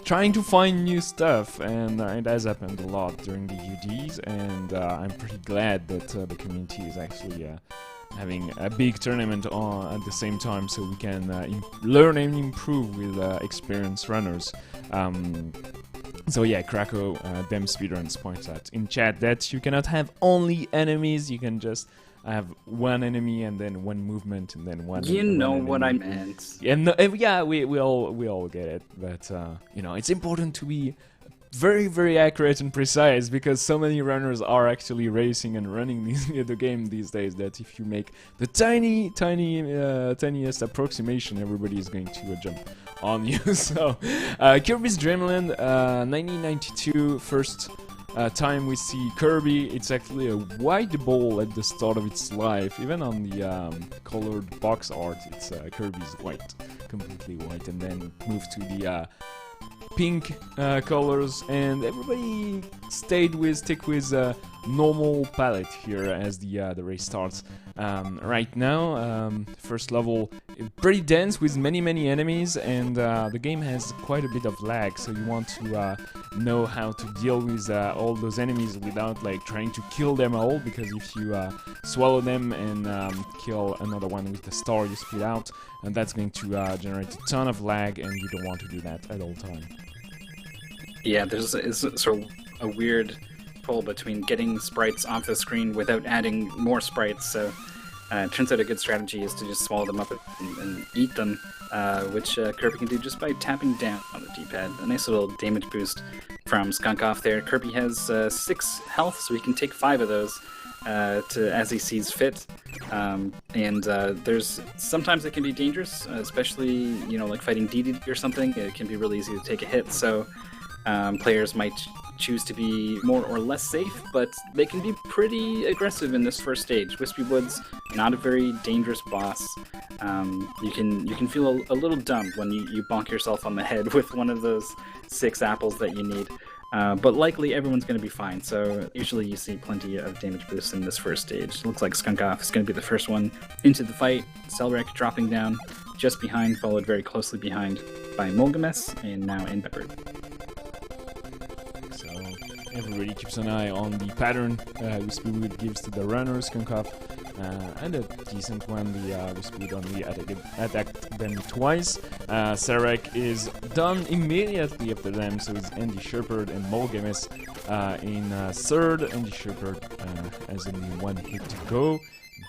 trying to find new stuff, and it has happened a lot during the UDs. And I'm pretty glad that the community is actually having a big tournament on at the same time, so we can learn and improve with experienced runners. So yeah, Krakow, them speedruns points out in chat that you cannot have only enemies. You can just have one enemy and then one movement and then one. You know one what I meant. And yeah, we all get it. But it's important to be very, very accurate and precise, because so many runners are actually racing and running the game these days that if you make the tiniest approximation, everybody is going to jump on you. So Kirby's Dreamland, 1992, first time we see Kirby. It's actually a white ball at the start of its life. Even on the colored box art, it's Kirby's white, completely white, and then move to the pink colors, and everybody stick with normal palette here as the race starts. Right now, first level, pretty dense with many enemies, and the game has quite a bit of lag, so you want to know how to deal with all those enemies without like trying to kill them all, because if you swallow them and kill another one with the star, you split out, and that's going to generate a ton of lag, and you don't want to do that at all times. Yeah, there's sort of a weird pull between getting sprites off the screen without adding more sprites, so it turns out a good strategy is to just swallow them up and eat them, which Kirby can do just by tapping down on the D-pad. A nice little damage boost from Skunk Off there. Kirby has 6 health, so he can take 5 of those as he sees fit. There's sometimes it can be dangerous, especially like fighting DD or something. It can be really easy to take a hit, so players might choose to be more or less safe, but they can be pretty aggressive in this first stage. Wispy Woods, not a very dangerous boss. You can feel a little dumb when you bonk yourself on the head with one of those 6 apples that you need. But likely everyone's going to be fine, so usually you see plenty of damage boosts in this first stage. It looks like Skunk Off is going to be the first one into the fight. Selrek dropping down just behind, followed very closely behind by Molgames, and now in Pepper. So everybody keeps an eye on the pattern Wispy Wood gives to the runner, Skunk Off, and a decent one. The Wispy Wood only attacked them twice. Sarek is done immediately after them, so it's Andy Shepherd and Molgames in third. Andy Shepherd has only 1 hit to go.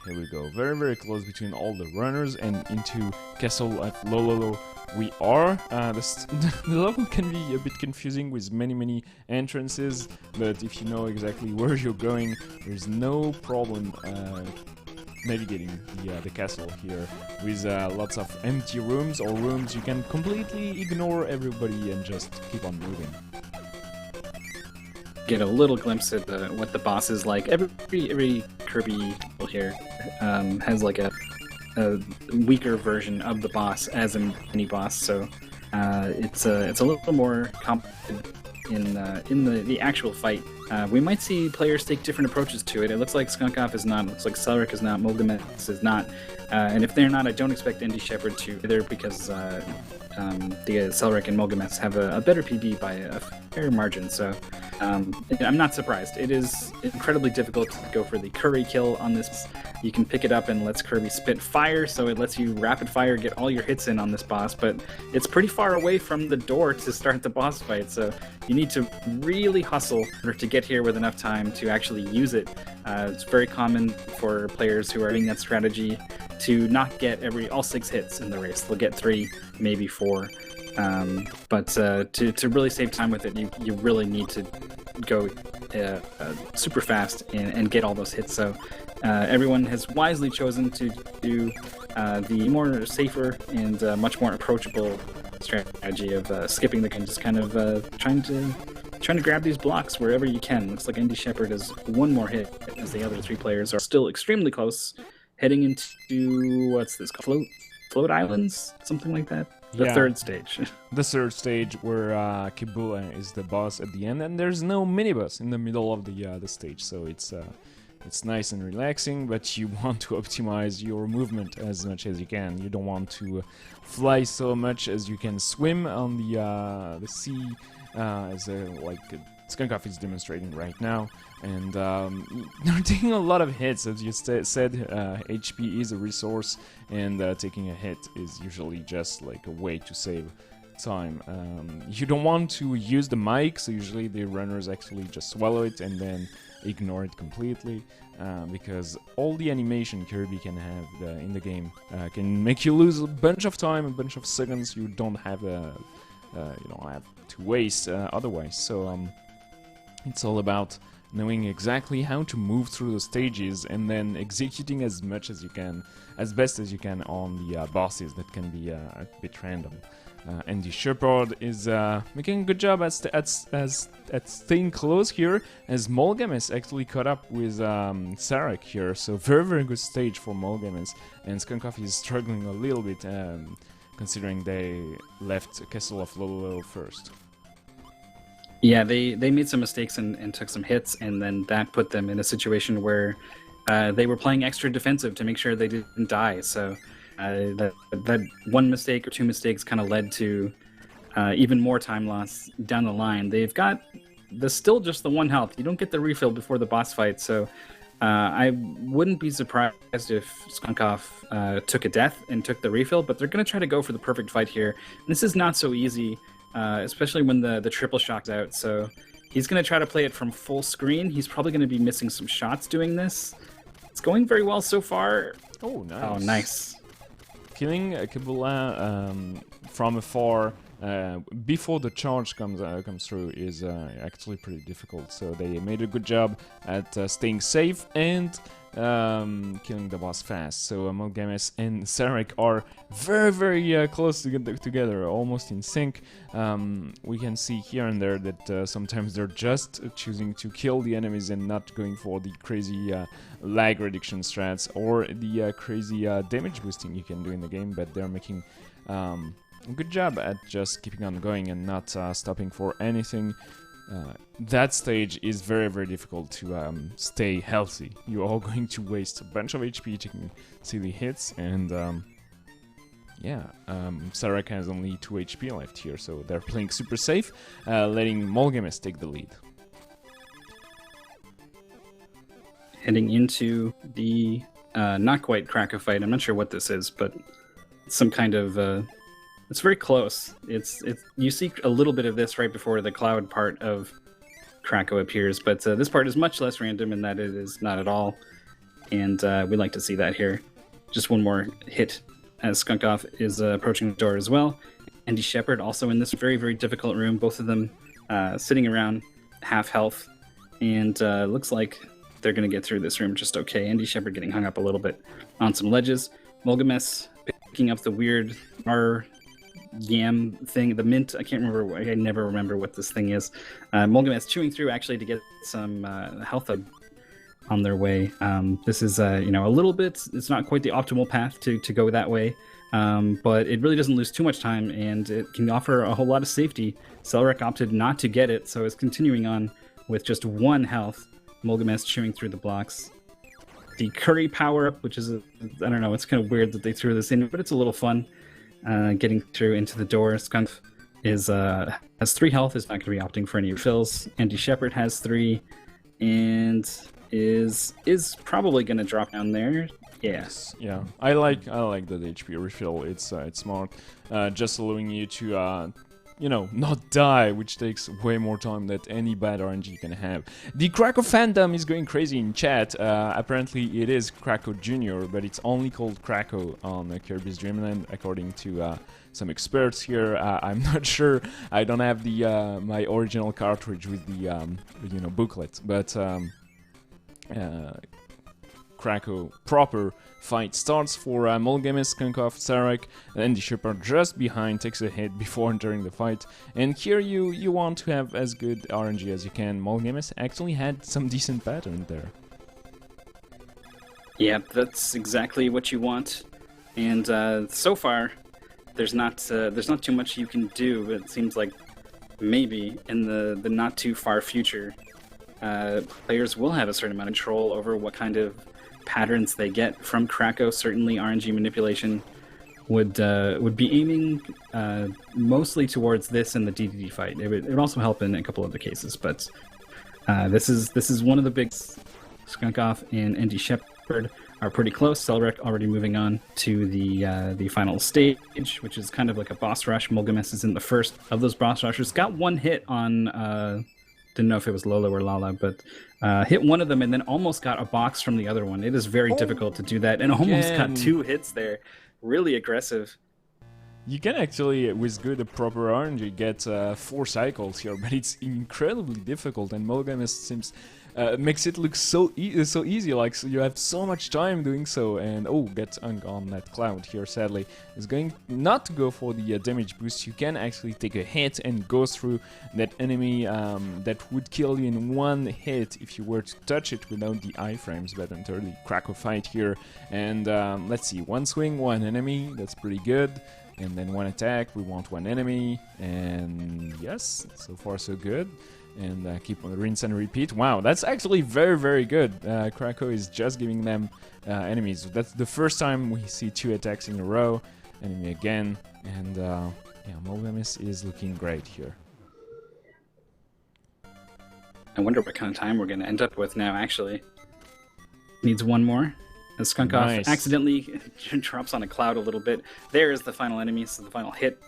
Here we go, very very close between all the runners, and into Castle at Lololo we are. The level can be a bit confusing with many entrances, but if you know exactly where you're going, there's no problem navigating the castle here with lots of empty rooms or rooms you can completely ignore everybody and just keep on moving. Get a little glimpse at what the boss is like. Every Kirby here has like a weaker version of the boss as a mini boss, so it's a little more complicated in the actual fight. We might see players take different approaches to it. It looks like Skunk Off is not. It looks like Selric is not. Molgames is not. And if they're not, I don't expect Andy Shepherd to either, because the Selric and Molgames have a better PB by a fair margin. So I'm not surprised. It is incredibly difficult to go for the curry kill on this. You can pick it up and lets Kirby spit fire, so it lets you rapid fire get all your hits in on this boss, but it's pretty far away from the door to start the boss fight, so you need to really hustle in order to get here with enough time to actually use it. It's very common for players who are doing that strategy to not get all 6 hits in the race. They'll get 3, maybe 4. But to really save time with it, you really need to go super fast and get all those hits. So everyone has wisely chosen to do the more safer and much more approachable strategy of skipping the game, just kind of trying to grab these blocks wherever you can. Looks like Andy Shepherd has 1 more hit, as the other 3 players are still extremely close, heading into what's this called? Float Islands, something like that. The third stage. The third stage, where Kibula is the boss at the end, and there's no mini-boss in the middle of the stage, so it's nice and relaxing, but you want to optimize your movement as much as you can. You don't want to fly so much as you can swim on the sea, as Skunk Off is demonstrating right now. And they're taking a lot of hits, as you said. HP is a resource, and taking a hit is usually just like a way to save time. You don't want to use the mic, so usually the runners actually just swallow it and then ignore it completely, because all the animation Kirby can have in the game can make you lose a bunch of time, a bunch of seconds you don't have to waste otherwise. So it's all about knowing exactly how to move through the stages and then executing as much as you can, as best as you can on the bosses that can be a bit random. Andy Shepherd is making a good job at staying close here, as Molgames actually caught up with Sarek here, so very good stage for Molgames, and Skunk Off is struggling a little bit, considering they left Castle of Lololo first. Yeah, they made some mistakes and took some hits, and then that put them in a situation where they were playing extra defensive to make sure they didn't die. So that 1 mistake or 2 mistakes kind of led to even more time loss down the line. They've got still just the 1 health. You don't get the refill before the boss fight, so I wouldn't be surprised if Skunk Off took a death and took the refill, but they're going to try to go for the perfect fight here. And this is not so easy. Especially when the triple shock's out, so he's going to try to play it from full screen. He's probably going to be missing some shots doing this. It's going very well so far. Oh, nice. Oh, nice. Killing Kibula from afar before the charge comes through is actually pretty difficult. So they made a good job at staying safe and killing the boss fast. So Amalgamus and Sarek are very close together, almost in sync. We can see here and there that sometimes they're just choosing to kill the enemies and not going for the crazy lag reduction strats or the crazy damage boosting you can do in the game, but they're making a good job at just keeping on going and not stopping for anything. That stage is very difficult to stay healthy. You are going to waste a bunch of HP taking silly hits, and Sarek has only 2 HP left here, so they're playing super safe, letting Molgamus take the lead. Heading into the not quite Krakow fight. I'm not sure what this is, but some kind of it's very close. It's you see a little bit of this right before the cloud part of Krakow appears, but this part is much less random in that it is not at all, and we like to see that here. Just one more hit as Skunkoff is approaching the door as well. Andy Shepard also in this very difficult room, both of them sitting around half health, and looks like they're going to get through this room just okay. Andy Shepard getting hung up a little bit on some ledges. Molgamus picking up the weird yam thing, the mint. I can't remember. I never remember what this thing is. Molgamus chewing through actually to get some health on their way. This is a little bit. It's not quite the optimal path to go that way, but it really doesn't lose too much time, and it can offer a whole lot of safety. Selrek opted not to get it, so it's continuing on with just 1 health. Molgamus chewing through the blocks. The Curry power-up, which is, I don't know, it's kind of weird that they threw this in, but it's a little fun. Getting through into the door. Skunk is has 3 health, is not going to be opting for any refills. Andy Shepard has 3, and is probably going to drop down there. Yes, yeah. I like that HP refill. It's smart, just allowing you to not die, which takes way more time than any bad RNG can have. The Krakow fandom is going crazy in chat. Apparently it is Krakow Junior, but it's only called Krakow on Kirby's Dreamland, according to some experts here. I'm not sure. I don't have the my original cartridge with the booklet, but Krakow proper fight starts for Molgamus, Skunkoff, Sarek, and Andy Shepard just behind takes a hit before entering the fight. And here you want to have as good RNG as you can. Molgamus actually had some decent pattern there. Yeah, that's exactly what you want. And so far, there's not too much you can do. It seems like maybe in the not too far future, players will have a certain amount of control over what kind of patterns they get from Krakow. Certainly RNG manipulation would be aiming mostly towards this and the DDD fight. It would also help in a couple of the cases, but this is one of the big. Skunkoff and Andy Shepard are pretty close. Selrek already moving on to the final stage, which is kind of like a boss rush. Molgamus is in the first of those boss rushes. Got 1 hit on didn't know if it was Lola or Lala, but hit one of them and then almost got a box from the other one. It is very difficult to do that, and almost got 2 hits there. Really aggressive. You can actually, with good proper RNG, get 4 cycles here, but it's incredibly difficult, and Molgamus seems makes it look so easy, like so you have so much time doing so, and gets hung on that cloud here, sadly. Is going not to go for the damage boost. You can actually take a hit and go through that enemy that would kill you in 1 hit if you were to touch it without the iframes, but enter the Krakow fight here, and let's see, 1 swing, 1 enemy, that's pretty good. And then 1 attack, we want 1 enemy, and yes, so far so good. And keep on rinse and repeat. Wow, that's actually very good. Krakow is just giving them enemies. That's the first time we see 2 attacks in a row. Enemy again, and Molgamus is looking great here. I wonder what kind of time we're going to end up with now, actually. Needs 1 more. As Skunkoff accidentally drops on a cloud a little bit. There is the final enemy, so the final hit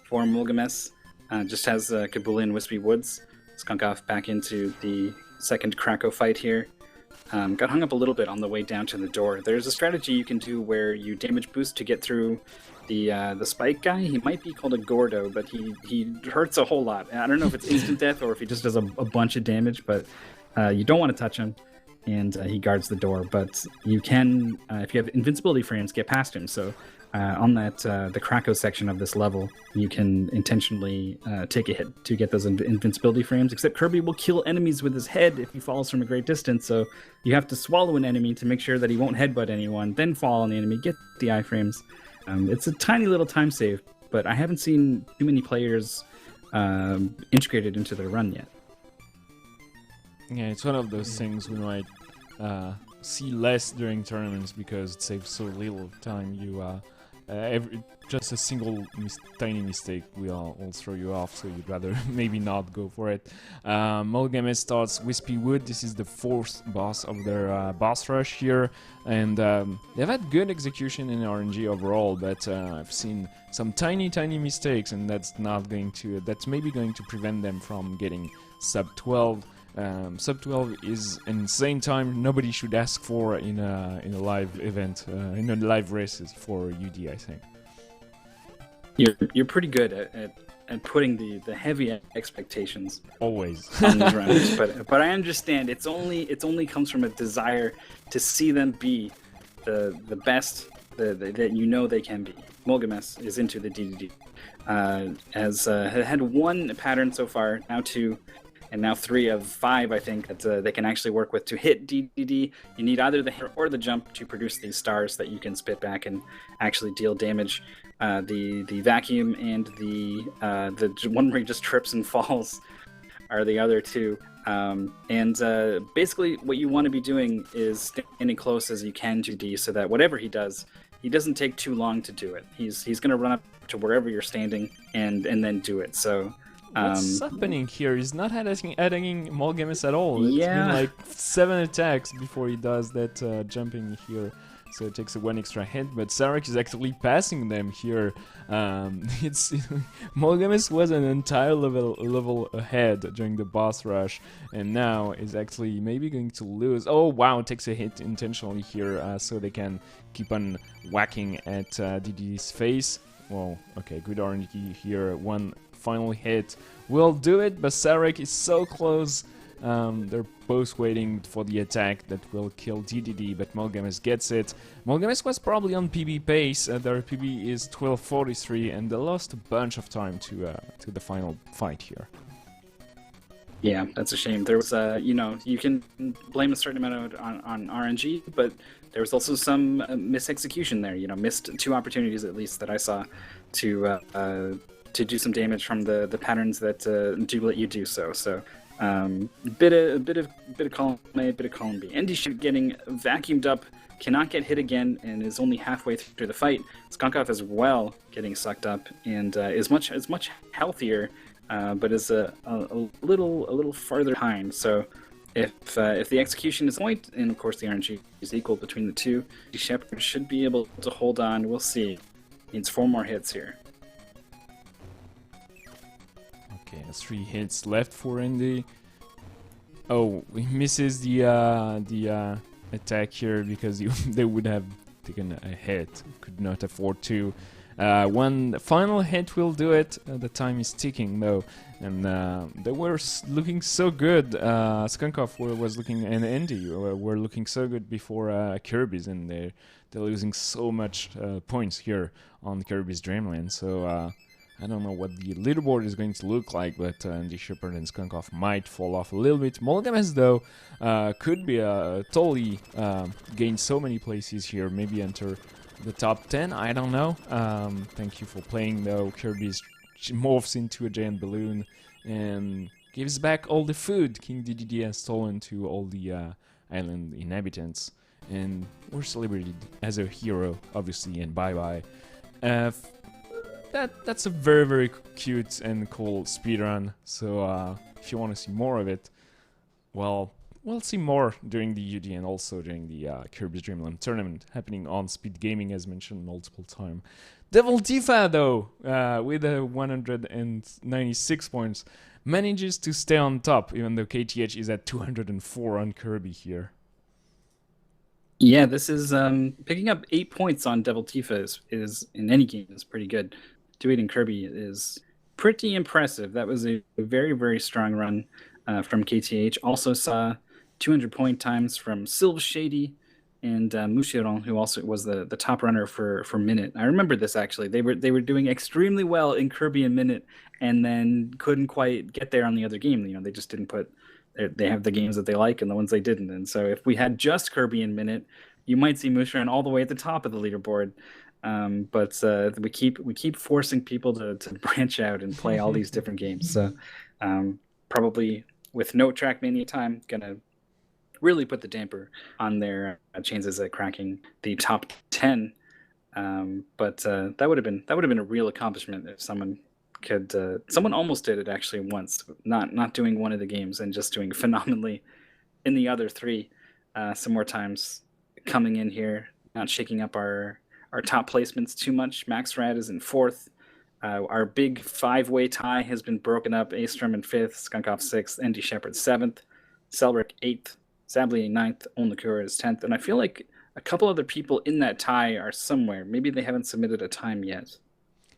for Molgamus. Just has Kabuli and Wispy Woods. Skunkoff back into the second Krakow fight here. got hung up a little bit on the way down to the door. There's a strategy you can do where you damage boost to get through the spike guy. He might be called a Gordo, but he hurts a whole lot. I don't know if it's instant death or if he just does a bunch of damage, but you don't want to touch him, and he guards the door. But you can, if you have invincibility frames, get past him. So on that the Krakow section of this level, you can intentionally take a hit to get those invincibility frames, except Kirby will kill enemies with his head if he falls from a great distance, so you have to swallow an enemy to make sure that he won't headbutt anyone, then fall on the enemy, get the iframes. It's a tiny little time save, but I haven't seen too many players integrated into their run yet. Yeah, it's one of those things we might see less during tournaments because it saves so little time. Just a single tiny mistake will throw you off, so you'd rather maybe not go for it. Megaman starts Wispy Wood. This is the 4th boss of their boss rush here, and they've had good execution in RNG overall, but I've seen some tiny mistakes, and that's maybe going to prevent them from getting sub 12. Sub 12 is an insane time. Nobody should ask for in a live event, in a live races for UD, I think. You're pretty good at putting the heavy expectations always on these runners, but I understand it's only comes from a desire to see them be the best that you know they can be. Megaman is into the DDD. Has had one pattern so far, now 2. And now 3 of 5, I think, that they can actually work with to hit DDD. You need either the hit or the jump to produce these stars that you can spit back and actually deal damage. The vacuum and the one where he just trips and falls are the other 2. Basically, what you want to be doing is standing close as you can to D, so that whatever he does, he doesn't take too long to do it. He's going to run up to wherever you're standing and then do it. So. What's happening here? He's not adding Megaman at all. It's been like 7 attacks before he does that jumping here, so it takes 1 extra hit. But Sarek is actually passing them here. Megaman was an entire level ahead during the boss rush, and now is actually maybe going to lose. Oh wow! Takes a hit intentionally here, so they can keep on whacking at DD's face. Well, okay, good RNG here. 1 final hit will do it, but Sarek is so close. They're both waiting for the attack that will kill DDD, but Megaman gets it. Megaman was probably on PB pace. Their PB is 12:43, and they lost a bunch of time to the final fight here. Yeah, that's a shame. There was you can blame a certain amount on RNG, but there was also some misexecution there. Missed 2 opportunities at least that I saw to do some damage from the patterns that do let you do so. So bit of column A, bit of column B. Andy getting vacuumed up, cannot get hit again, and is only halfway through the fight. Skunkov as well getting sucked up, and is much healthier, but is a little farther behind. So if the execution is point, and of course the RNG is equal between the 2, Shepard should be able to hold on. We'll see. Needs 4 more hits here. Okay, 3 hits left for Andy. Oh, he misses the attack here because they would have taken a hit. Could not afford to. 1 final hit will do it. The time is ticking though, and they were looking so good. Skunkov was looking, and Andy were looking so good before Kirby's, and they're losing so much points here on Kirby's Dreamland. So. I don't know what the leaderboard is going to look like, but Andy Shepard and Skunkov might fall off a little bit. Megaman, though, could be totally gain so many places here, maybe enter the top 10, I don't know. Thank you for playing, though. Kirby morphs into a giant balloon and gives back all the food King DDD has stolen to all the island inhabitants. And we're celebrated as a hero, obviously, and bye-bye. That's a very cute and cool speedrun, so if you want to see more of it, well, we'll see more during the UD and also during the Kirby's Dreamland tournament happening on Speed Gaming, as mentioned multiple times. Devil Tifa, though, with 196 points, manages to stay on top, even though KTH is at 204 on Kirby here. Yeah, this is picking up 8 points on Devil Tifa is in any game is pretty good. Doing it in Kirby is pretty impressive. That was a very, very strong run from KTH. Also saw 200 point times from Silv Shady and Mushiron, who also was the top runner for Minit. I remember this actually. They were doing extremely well in Kirby and Minit, and then couldn't quite get there on the other game. You know, they just didn't put. They have the games that they like and the ones they didn't. And so if we had just Kirby and Minit, you might see Mushiran all the way at the top of the leaderboard. But we keep forcing people to branch out and play all these different games. So probably with no Trackmania time, gonna really put the damper on their chances at cracking the top 10. But that would have been a real accomplishment if someone could. Someone almost did it actually once, not doing one of the games and just doing phenomenally in the other three. Some more times coming in here, not shaking up our top placements too much. Max Rad is in 4th. Our big 5-way tie has been broken up. Astrom in 5th, Skunkoff 6th, ND Shepard 7th, Selric 8th, Sabley 9th, Onlakura is 10th. And I feel like a couple other people in that tie are somewhere. Maybe they haven't submitted a time yet.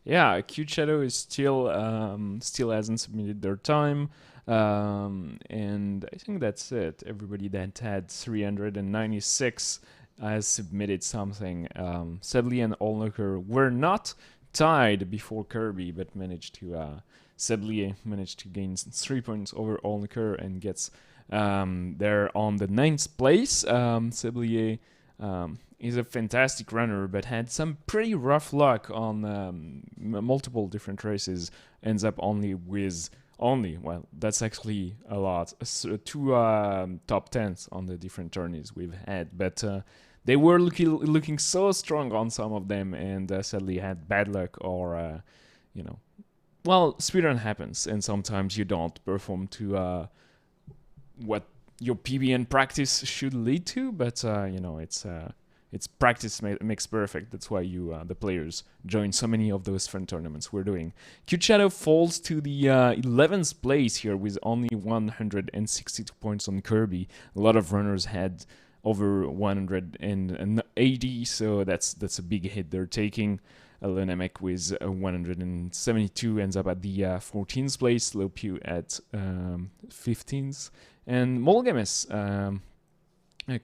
Yeah, Cute Shadow is still hasn't submitted their time. And I think that's it. Everybody that had 396 has submitted something. Sebly and Olnuker were not tied before Kirby, but Sebly managed to gain 3 points over Olnuker and gets there on the 9th place. Sebly is a fantastic runner, but had some pretty rough luck on multiple different races. Ends up well, that's actually a lot. 2 top 10s on the different tourneys we've had, but they were looking so strong on some of them, and sadly had bad luck or, well, speedrun happens, and sometimes you don't perform to what your PB and practice should lead to, but it's practice makes perfect. That's why the players join so many of those fun tournaments we're doing. Cute Shadow falls to the 11th place here with only 162 points on Kirby. A lot of runners had over 180, so that's a big hit they're taking. Lenemek with 172 ends up at the 14th place. Lopew at 15th. And Molgames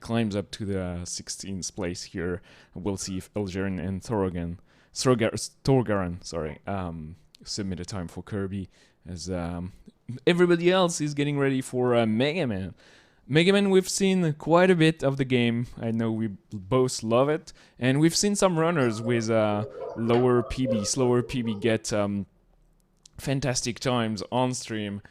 climbs up to the 16th place here. We'll see if Elgern and Thorgaran, submit a time for Kirby, as everybody else is getting ready for Megaman. Megaman, we've seen quite a bit of the game. I know we both love it, and we've seen some runners with slower PB get fantastic times on stream,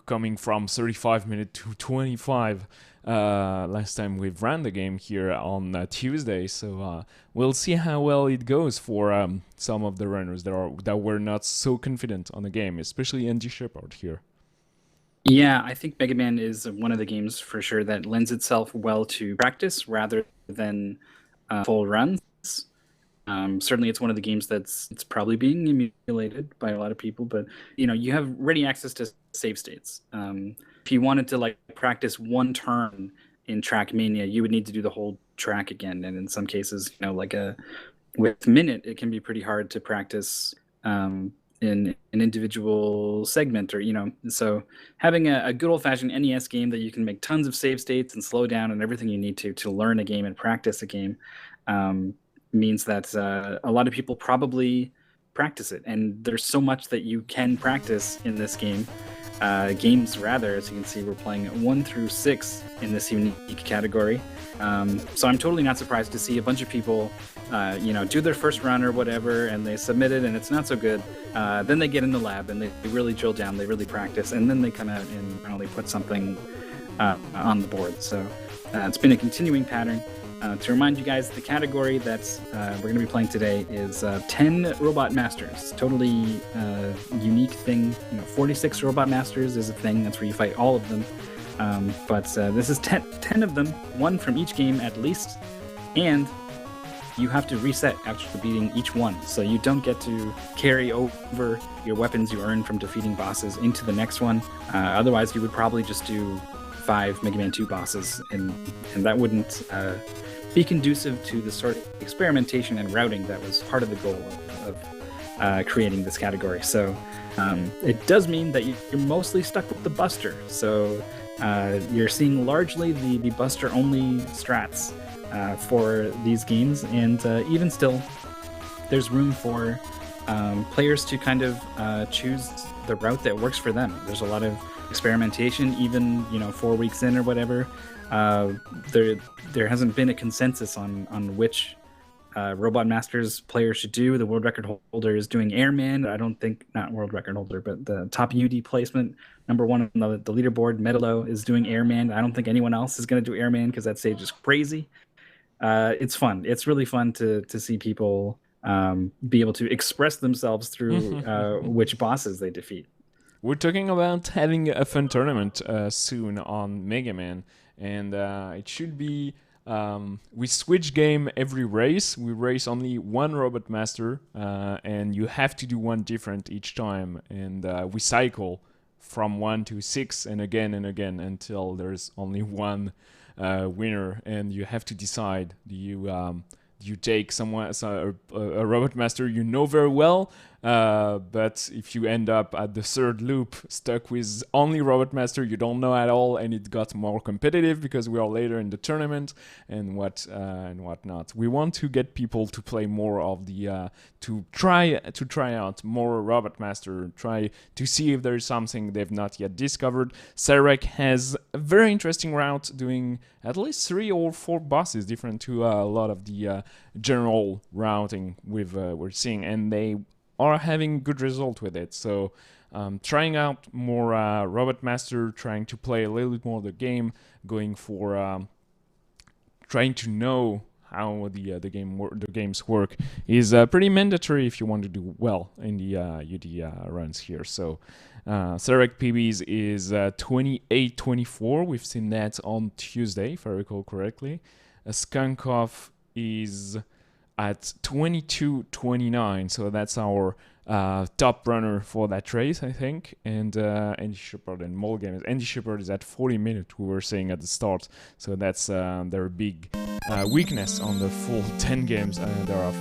coming from 35 minutes to 25. Last time we've ran the game here on Tuesday, so we'll see how well it goes for some of the runners that were not so confident on the game, especially ND Shepard here. Yeah, I think Mega Man is one of the games for sure that lends itself well to practice rather than full runs. Certainly, it's one of the games it's probably being emulated by a lot of people, but you have ready access to save states. If you wanted to practice one turn in Trackmania, you would need to do the whole track again, and in some cases, with Minit, it can be pretty hard to practice in an individual segment, or so having a good old-fashioned NES game that you can make tons of save states and slow down and everything you need to learn a game and practice a game means that a lot of people probably practice it, and there's so much that you can practice in this game. Games rather, as you can see, we're playing 1 through 6 in this unique category. So I'm totally not surprised to see a bunch of people do their first run or whatever, and they submit it and it's not so good. Then they get in the lab and they really drill down, they really practice, and then they come out and finally put something on the board. So it's been a continuing pattern. To remind you guys, the category that we're going to be playing today is 10 Robot Masters. Totally unique thing. 46 Robot Masters is a thing. That's where you fight all of them. But this is 10 of them, one from each game at least. And you have to reset after beating each one. So you don't get to carry over your weapons you earn from defeating bosses into the next one. Otherwise, you would probably just do 5 Mega Man 2 bosses, and that wouldn't be conducive to the sort of experimentation and routing that was part of the goal of creating this category. So it does mean that you're mostly stuck with the Buster. So you're seeing largely the Buster-only strats for these games, and even still, there's room for players to kind of choose the route that works for them. There's a lot of experimentation, even 4 weeks in or whatever. There hasn't been a consensus on which Robot Masters players should do. The world record holder is doing Airman. I don't think, not world record holder, but the top UD placement, number 1 on the leaderboard, Medalo, is doing Airman. I don't think anyone else is going to do Airman because that stage is crazy. It's fun. It's really fun to see people be able to express themselves through which bosses they defeat. We're talking about having a fun tournament soon on Megaman, and it should be we switch game every race. We race only one Robot Master, and you have to do one different each time, and we cycle from 1 to 6 and again until there's only one winner, and you have to decide, do you take someone, a Robot Master you know very well, but if you end up at the third loop stuck with only Robot Master you don't know at all, and it got more competitive because we are later in the tournament and whatnot. We want to get people to play more of the to try out more Robot Master, try to see if there is something they've not yet discovered. Sarek has a very interesting route, doing at least 3 or 4 bosses different to a lot of the general routing we're seeing, and they are having good result with it. So trying out more Robot Master, trying to play a little bit more of the game, going for trying to know how the games work is pretty mandatory if you want to do well in the UD runs here. So Sarek PBs is 28-24. We've seen that on Tuesday, if I recall correctly. Skunkov is at 22-29, so that's our top runner for that race, I think. And Andy Shepard and Molgames. Andy Shepard is at 40 minutes, we were saying at the start, so that's their big weakness on the full 10 games. There are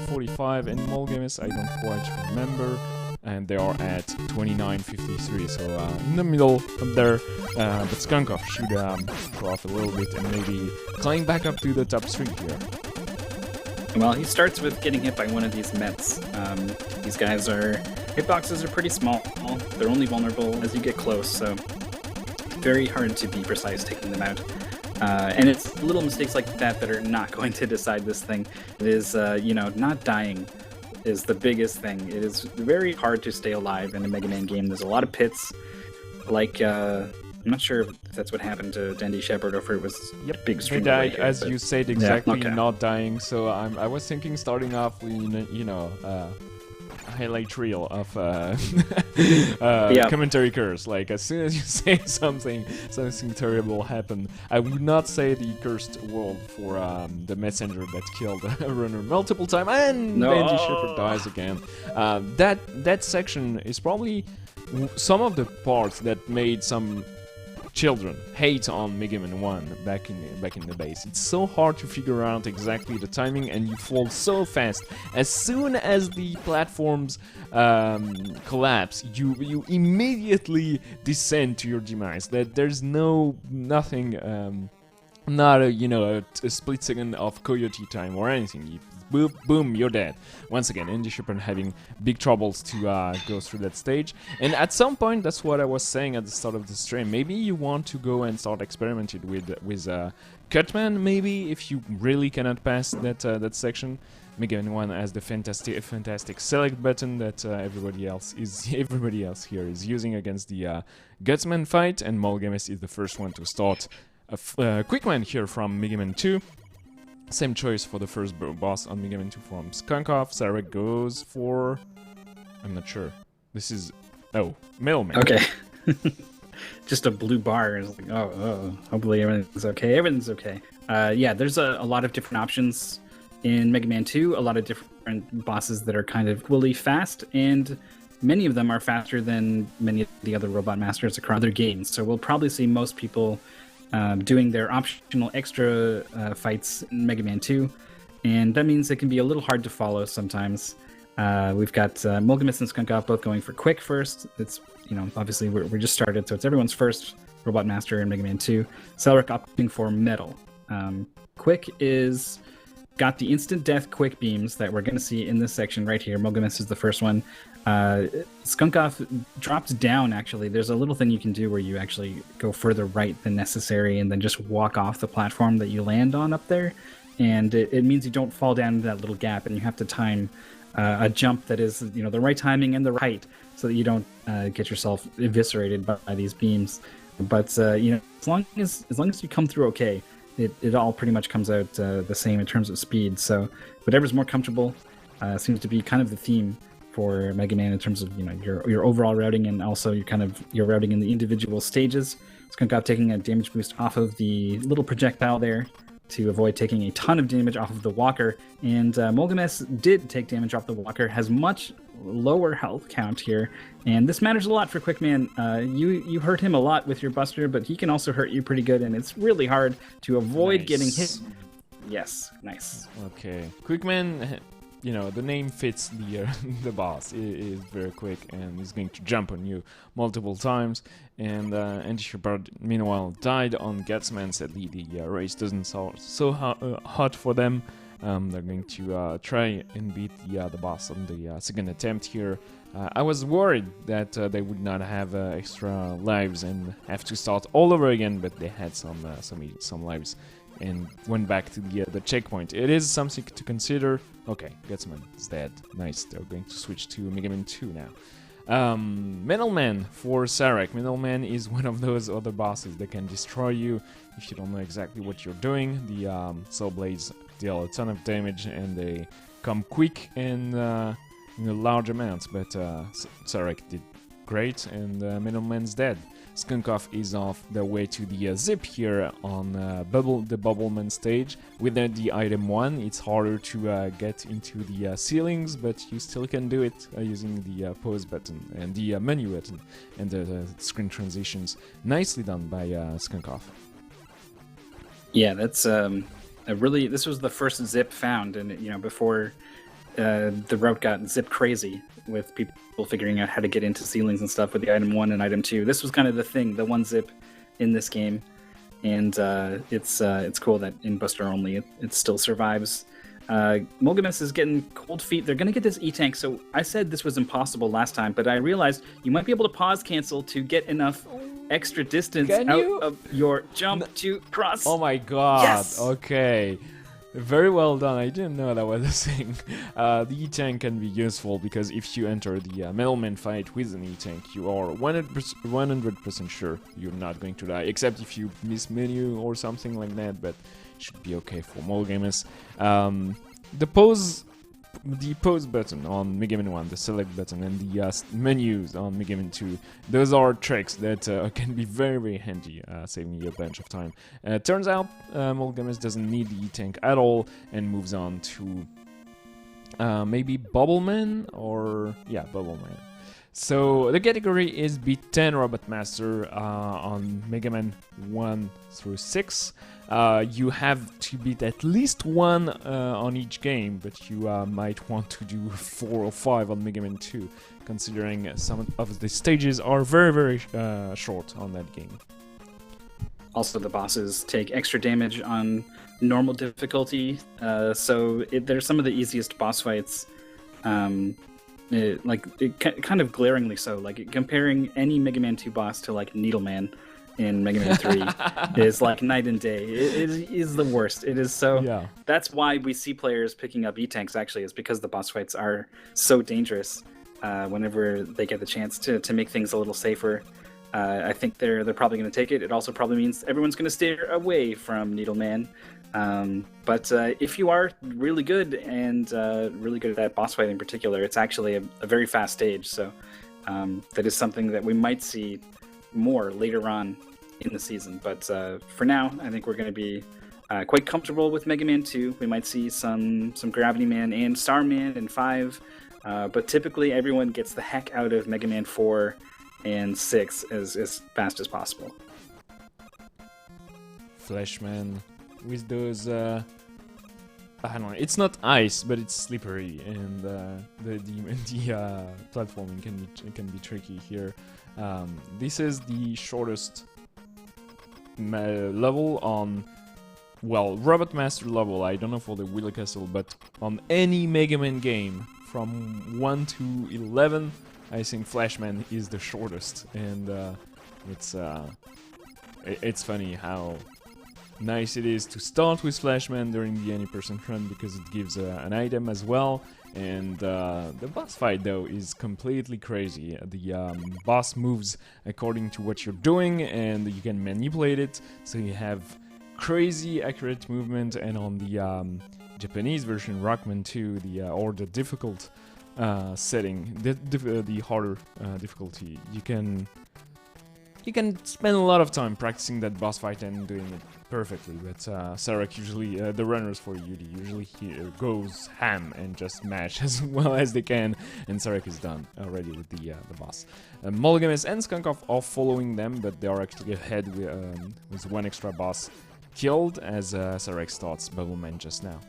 45 in Molgames, I don't quite remember, and they are at 29-53, so in the middle up there. But Skunkov should go off a little bit and maybe climb back up to the top 3 here. Well, he starts with getting hit by one of these Mets. These guys hitboxes are pretty small. They're only vulnerable as you get close, so very hard to be precise taking them out. And it's little mistakes like that that are not going to decide this thing. It is, not dying is the biggest thing. It is very hard to stay alive in a Mega Man game. There's a lot of pits, like, I'm not sure if that's what happened to Andy Shepard or if it was a big stream. They died, as you said, exactly, not dying. So I was thinking starting off with, a highlight reel of commentary curse. Like, as soon as you say something terrible happened. I would not say the cursed world for the messenger that killed a runner multiple times, and Andy Shepard dies again. That section is probably some of the parts that made some children hate on Megaman 1 back in the base. It's so hard to figure out exactly the timing, and you fall so fast. As soon as the platforms collapse, you immediately descend to your demise. That there's nothing, not a split second of Coyote time or anything. Boom, you're dead. Once again, Andy Shepard having big troubles to go through that stage. And at some point, that's what I was saying at the start of the stream, maybe you want to go and start experimenting with Cutman, maybe, if you really cannot pass that section. Megaman 1 has the fantastic select button that everybody else here is using against the Gutsman fight, and Molgames is the first one to start a quick one here from Megaman 2. Same choice for the first boss on Megaman 2 from Skunkov. Sarek goes for... I'm not sure. This is... Oh, Middleman. Okay. Just a blue bar. It's like, hopefully everything's okay. Everything's okay. There's a lot of different options in Mega Man 2. A lot of different bosses that are kind of equally fast, and many of them are faster than many of the other Robot Masters across other games. So we'll probably see most people doing their optional extra fights in Mega Man 2, and that means it can be a little hard to follow sometimes. We've got Mulgamus and Skunk Off both going for Quick first. It's, obviously we're just started, so it's everyone's first Robot Master in Mega Man 2. Cellric opting for Metal. Quick is got the instant death quick beams that we're going to see in this section right here. Mulgamus is the first one. Skunk Off drops down, actually. There's a little thing you can do where you actually go further right than necessary and then just walk off the platform that you land on up there. And it means you don't fall down into that little gap, and you have to time a jump that is, the right timing and the right, so that you don't get yourself eviscerated by these beams. But as long as you come through okay, it all pretty much comes out the same in terms of speed. So whatever's more comfortable seems to be kind of the theme for Mega Man in terms of your overall routing, and also your routing in the individual stages. Skunk Off taking a damage boost off of the little projectile there to avoid taking a ton of damage off of the walker. And Mulgamus did take damage off the walker, has much lower health count here, and this matters a lot for Quickman. You hurt him a lot with your Buster, but he can also hurt you pretty good, and it's really hard to avoid getting hit. Yes, nice. Okay, Quickman, the name fits the boss. It is very quick, and he's going to jump on you multiple times. And Andy Shepard, meanwhile, died on Gatsman. Sadly, the race doesn't sound so hot for them. They're going to try and beat the boss on the second attempt here. I was worried that they would not have extra lives and have to start all over again, but they had some lives and went back to the checkpoint. It is something to consider. Okay, Gutsman is dead. Nice. They're going to switch to Megaman 2 now. Metal Man for Sarek. Metal Man is one of those other bosses that can destroy you if you don't know exactly what you're doing. The Soul Blades deal a ton of damage, and they come quick and in large amounts, but Sarek did great, and Metal Man's dead. Skunk Off is off their way to the zip here on the Bubbleman stage. Without the item 1, it's harder to get into the ceilings, but you still can do it using the pause button and the menu button and the screen transitions. Nicely done by Skunk Off. Yeah, that's this was the first zip found, and before the route got zip crazy with people figuring out how to get into ceilings and stuff with the item 1 and item 2. This was kind of the thing, the one zip in this game, and it's cool that in Buster only it still survives. Mulgamus is getting cold feet. They're going to get this E-Tank, so I said this was impossible last time, but I realized you might be able to pause cancel to get enough extra distance of your jump to cross. Oh my god, yes! Okay. Very well done. I didn't know that was a thing. The E-Tank can be useful because if you enter the Metal Man fight with an E-Tank, you are 100% sure you're not going to die, except if you miss menu or something like that, but it should be okay for Mulgamus. The pause button on Mega Man 1, the select button, and the menus on Mega Man 2, those are tricks that can be very, very handy, saving you a bunch of time. Turns out Mulgamus doesn't need the E-Tank at all and moves on to maybe Bubbleman, or yeah, Bubbleman. So the category is beat 10 Robot Master on Mega Man 1 through 6. You have to beat at least one on each game, but you might want to do 4 or 5 on Mega Man 2, considering some of the stages are very, very short on that game. Also, the bosses take extra damage on normal difficulty, so they're some of the easiest boss fights. Kind of glaringly so. Like, comparing any Mega Man 2 boss to like Needleman in Mega Man 3 is like night and day. It is the worst. It is so. Yeah. That's why we see players picking up E-Tanks, actually, is because the boss fights are so dangerous whenever they get the chance to make things a little safer. I think they're probably going to take it. It also probably means everyone's going to stay away from Needleman. But if you are really good and really good at that boss fight in particular, it's actually a very fast stage. So that is something that we might see more later on in the season. But for now, I think we're going to be quite comfortable with Mega Man 2. We might see some Gravity Man and Starman in 5. But typically everyone gets the heck out of Mega Man 4 and 6 as fast as possible. Flashman with those. I don't know. It's not ice, but it's slippery, and the platforming can be tricky here. This is the shortest level on, well, Robot Master level. I don't know for the Wheel Castle, but on any Megaman game from 1 to 11, I think Flashman is the shortest, and it's funny how nice it is to start with Flashman during the any percent run, because it gives an item as well. And the boss fight though is completely crazy. The boss moves according to what you're doing, and you can manipulate it, so you have crazy accurate movement. And on the Japanese version, Rockman 2, the difficult setting, the harder difficulty, you can spend a lot of time practicing that boss fight and doing it perfectly, but Sarek usually, the runners for Yudi usually goes ham and just mash as well as they can, and Sarek is done already with the boss. Molgames and Skunkov are following them, but they are actually ahead with one extra boss killed as Sarek starts Bubbleman just now.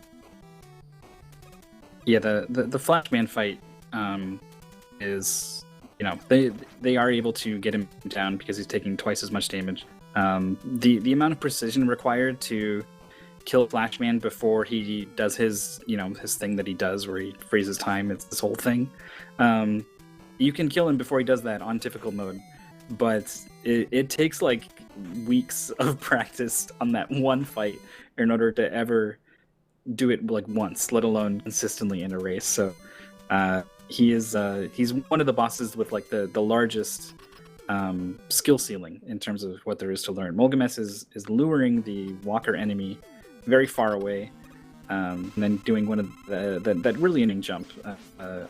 Yeah, the Flashman fight is, you know, they are able to get him down because he's taking twice as much damage. The amount of precision required to kill Flashman before he does his, you know, his thing that he does where he freezes time, it's this whole thing. You can kill him before he does that on difficult mode, but it takes like weeks of practice on that one fight in order to ever do it like once, let alone consistently in a race. So he's one of the bosses with like the largest skill ceiling in terms of what there is to learn. Molgames is luring the walker enemy very far away, and then doing one of that really inning jump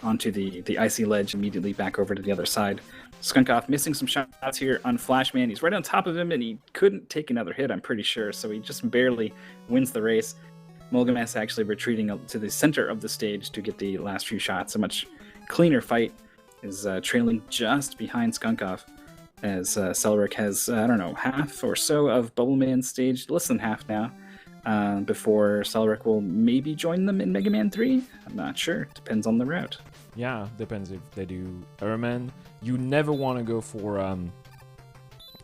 onto the icy ledge, immediately back over to the other side. Skunkov missing some shots here on Flashman. He's right on top of him, and he couldn't take another hit, I'm pretty sure, so he just barely wins the race. Molgames actually retreating to the center of the stage to get the last few shots. A much cleaner fight, is trailing just behind Skunkov, as Selric has, I don't know, half or so of Bubbleman stage, less than half now, before Selric will maybe join them in Mega Man 3. I'm not sure. Depends on the route. Yeah, depends if they do Airman. You never want to go for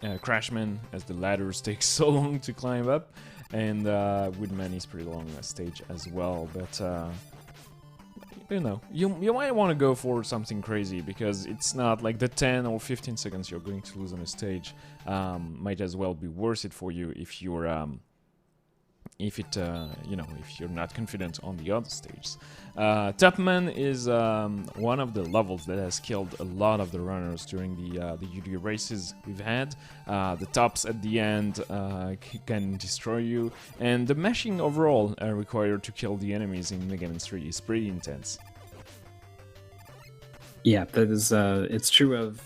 Crashman, as the ladders take so long to climb up, and Woodman is pretty long stage as well, but you know, you might want to go for something crazy, because it's not like the 10 or 15 seconds you're going to lose on a stage might as well be worth it for you if you're if you're not confident on the other stages. Tapman is one of the levels that has killed a lot of the runners during the UD races we've had. The tops at the end can destroy you, and the mashing overall required to kill the enemies in Mega Man 3 is pretty intense. Yeah, that is. It's true of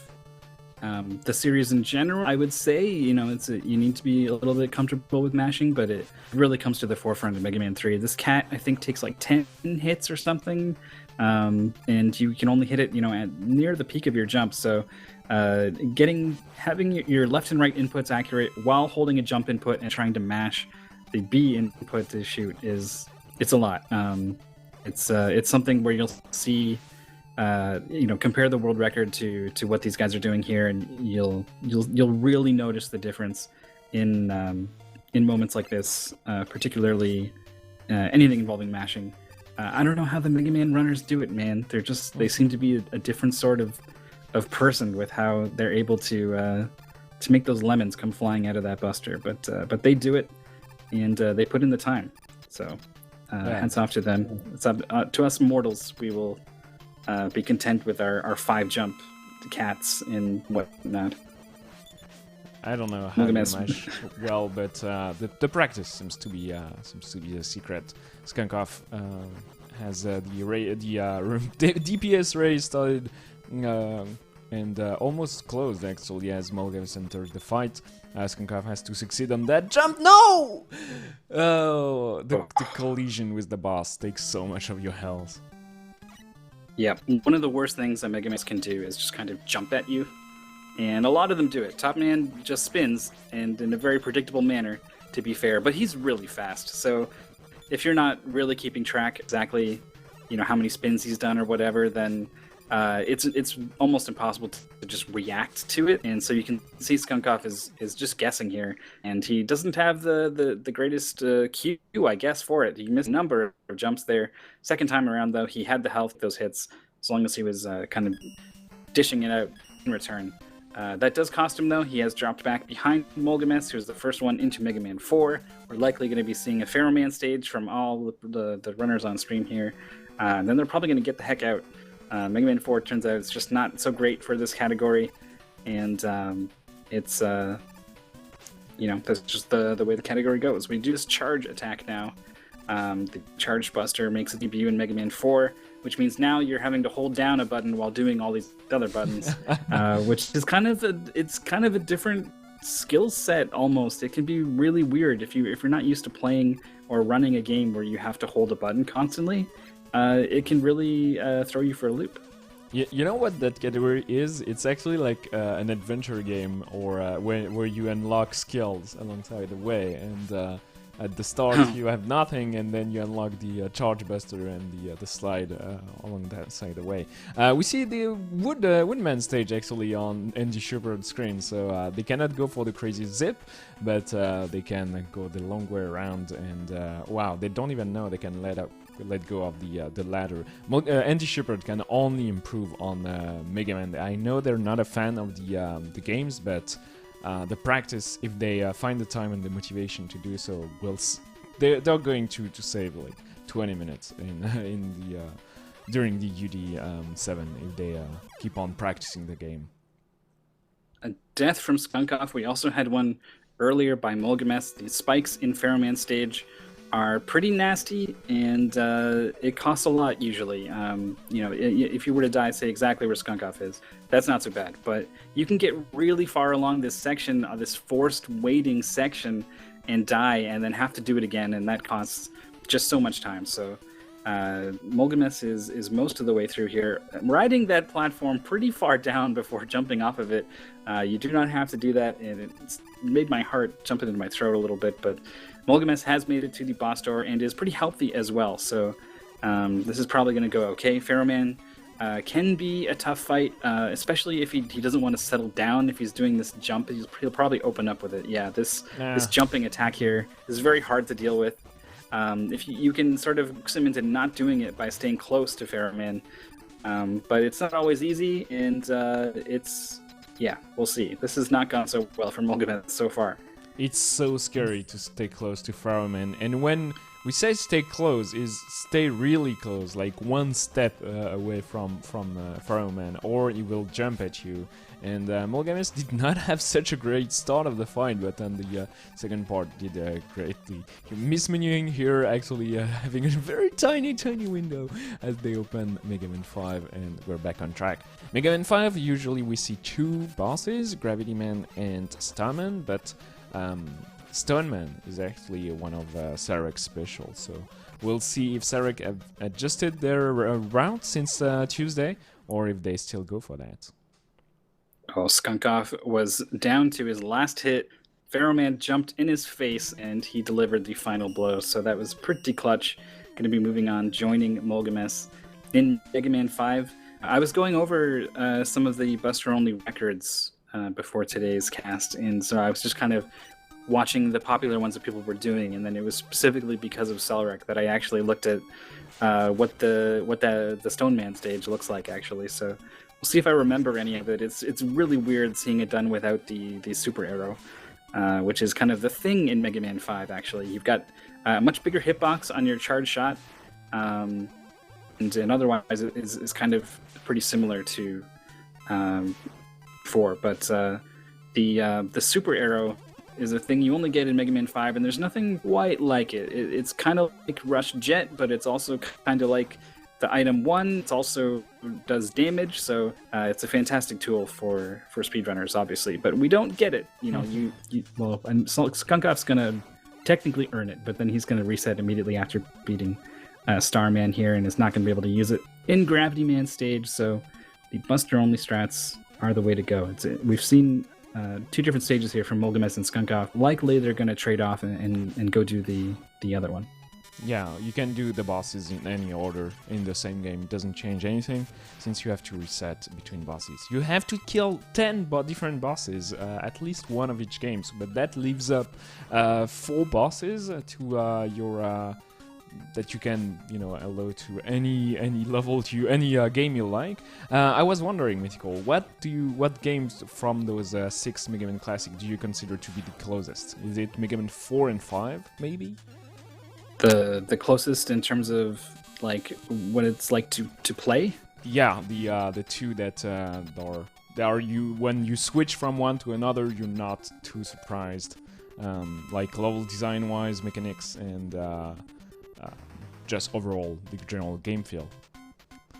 the series in general. I would say, you know, you need to be a little bit comfortable with mashing, but it really comes to the forefront of Mega Man 3. This cat, I think, takes like 10 hits or something, and you can only hit it, you know, at near the peak of your jump. So, having your left and right inputs accurate while holding a jump input and trying to mash the B input to shoot it's a lot. It's something where you'll see. Compare the world record to what these guys are doing here, and you'll really notice the difference in moments like this, particularly anything involving mashing. I don't know how the Mega Man runners do it, man. They seem to be a different sort of person with how they're able to make those lemons come flying out of that buster. But they do it, and they put in the time. So hats off to them. It's up to us mortals. We will be content with our 5 jump cats and whatnot. I don't know how to mash well, but the practice seems to be a secret. Skunkov has the DPS race started and almost closed actually as Molgames enters the fight. Skunkov has to succeed on that jump. No! Oh, the collision with the boss takes so much of your health. Yeah, one of the worst things that Megaman can do is just kind of jump at you, and a lot of them do it. Top Man just spins, and in a very predictable manner, to be fair, but he's really fast. So if you're not really keeping track exactly, how many spins he's done or whatever, then it's almost impossible to just react to it. And so you can see Skunkoff is just guessing here, and he doesn't have the greatest cue, I guess, for it. He missed a number of jumps there. Second time around, though, he had the health, those hits, as long as he was kind of dishing it out in return. That does cost him, though. He has dropped back behind Molgames, who's the first one into Mega Man 4. We're likely going to be seeing a Pharaoh Man stage from all the runners on stream here. And then they're probably going to get the heck out. Mega Man 4 turns out it's just not so great for this category. And it's, that's just the way the category goes. We do this charge attack now. The Charge Buster makes a debut in Mega Man 4, which means now you're having to hold down a button while doing all these other buttons, which is kind of a different skill set almost. It can be really weird if you're not used to playing or running a game where you have to hold a button constantly. It can really throw you for a loop. You know what that category is? It's actually like an adventure game, or where you unlock skills alongside the way, and at the start you have nothing, and then you unlock the Charge Buster and the slide along that side of the way. We see the Woodman stage actually on Andy Shepard's screen, so they cannot go for the crazy zip, but they can go the long way around, and wow, they don't even know they can let go of the ladder. Andy Shepard can only improve on Mega Man. I know they're not a fan of the games, but the practice, if they find the time and the motivation to do so, they're going to save like 20 minutes during the UD7 if they keep on practicing the game. A death from Skunkoff. We also had one earlier by Molgames. The spikes in Pharaoh Man stage are pretty nasty, and it costs a lot usually. If you were to die, say exactly where Skunkoff is, that's not so bad. But you can get really far along this section, this forced waiting section, and die, and then have to do it again, and that costs just so much time. So Molgames is most of the way through here, riding that platform pretty far down before jumping off of it. You do not have to do that, and it's made my heart jump into my throat a little bit, but Molgames has made it to the boss door and is pretty healthy as well, so this is probably going to go okay. Pharaoh Man can be a tough fight, especially if he doesn't want to settle down. If he's doing this jump, he'll probably open up with it. Yeah, this jumping attack here is very hard to deal with. If you can sort of coax him into not doing it by staying close to Pharaoh Man, but it's not always easy, and we'll see. This has not gone so well for Molgames so far. It's so scary to stay close to Pharaoh Man, and when we say stay close, is stay really close, like one step away from Pharaoh Man, or he will jump at you. And Molgames did not have such a great start of the fight, but then the second part did greatly. Mismenuing here, actually having a very tiny window as they open Mega Man 5, and we're back on track. Mega Man 5, usually we see two bosses, Gravity Man and Starman, but Stoneman is actually one of Sarek's specials, so we'll see if Sarek have adjusted their route since Tuesday, or if they still go for that. Oh, Skunkoff was down to his last hit. Pharaoh Man jumped in his face, and he delivered the final blow, so that was pretty clutch. Going to be moving on, joining Molgames in Mega Man 5. I was going over some of the Buster-only records before today's cast, and so I was just kind of watching the popular ones that people were doing, and then it was specifically because of Sarek that I actually looked at what the Stone Man stage looks like, actually. So we'll see if I remember any of it. It's really weird seeing it done without the super arrow, which is kind of the thing in Mega Man 5. Actually, you've got a much bigger hitbox on your charge shot, and otherwise it is kind of pretty similar to 4, but the super arrow is a thing you only get in Mega Man 5, and there's nothing quite like it. It's kind of like Rush Jet, but it's also kind of like the item 1. It also does damage, so it's a fantastic tool for speedrunners, obviously. But we don't get it, and Skunkoff's gonna technically earn it, but then he's gonna reset immediately after beating Starman here, and is not gonna be able to use it in Gravity Man stage. So the Buster only strats are the way to go. We've seen two different stages here from Molgames and Skunkoff. Likely they're going to trade off and go do the other one. Yeah, you can do the bosses in any order in the same game. It doesn't change anything since you have to reset between bosses. You have to kill 10 different bosses, at least one of each game. But that leaves up 4 bosses to your that you can allow to any level, to any game you like. I was wondering, Mythical, what games from those 6 Mega Man Classic do you consider to be the closest? Is it Mega Man 4 and 5, maybe? The closest in terms of like what it's like to play. Yeah, the two that are you when you switch from one to another, you're not too surprised. Like level design wise, mechanics, and just overall the general game feel.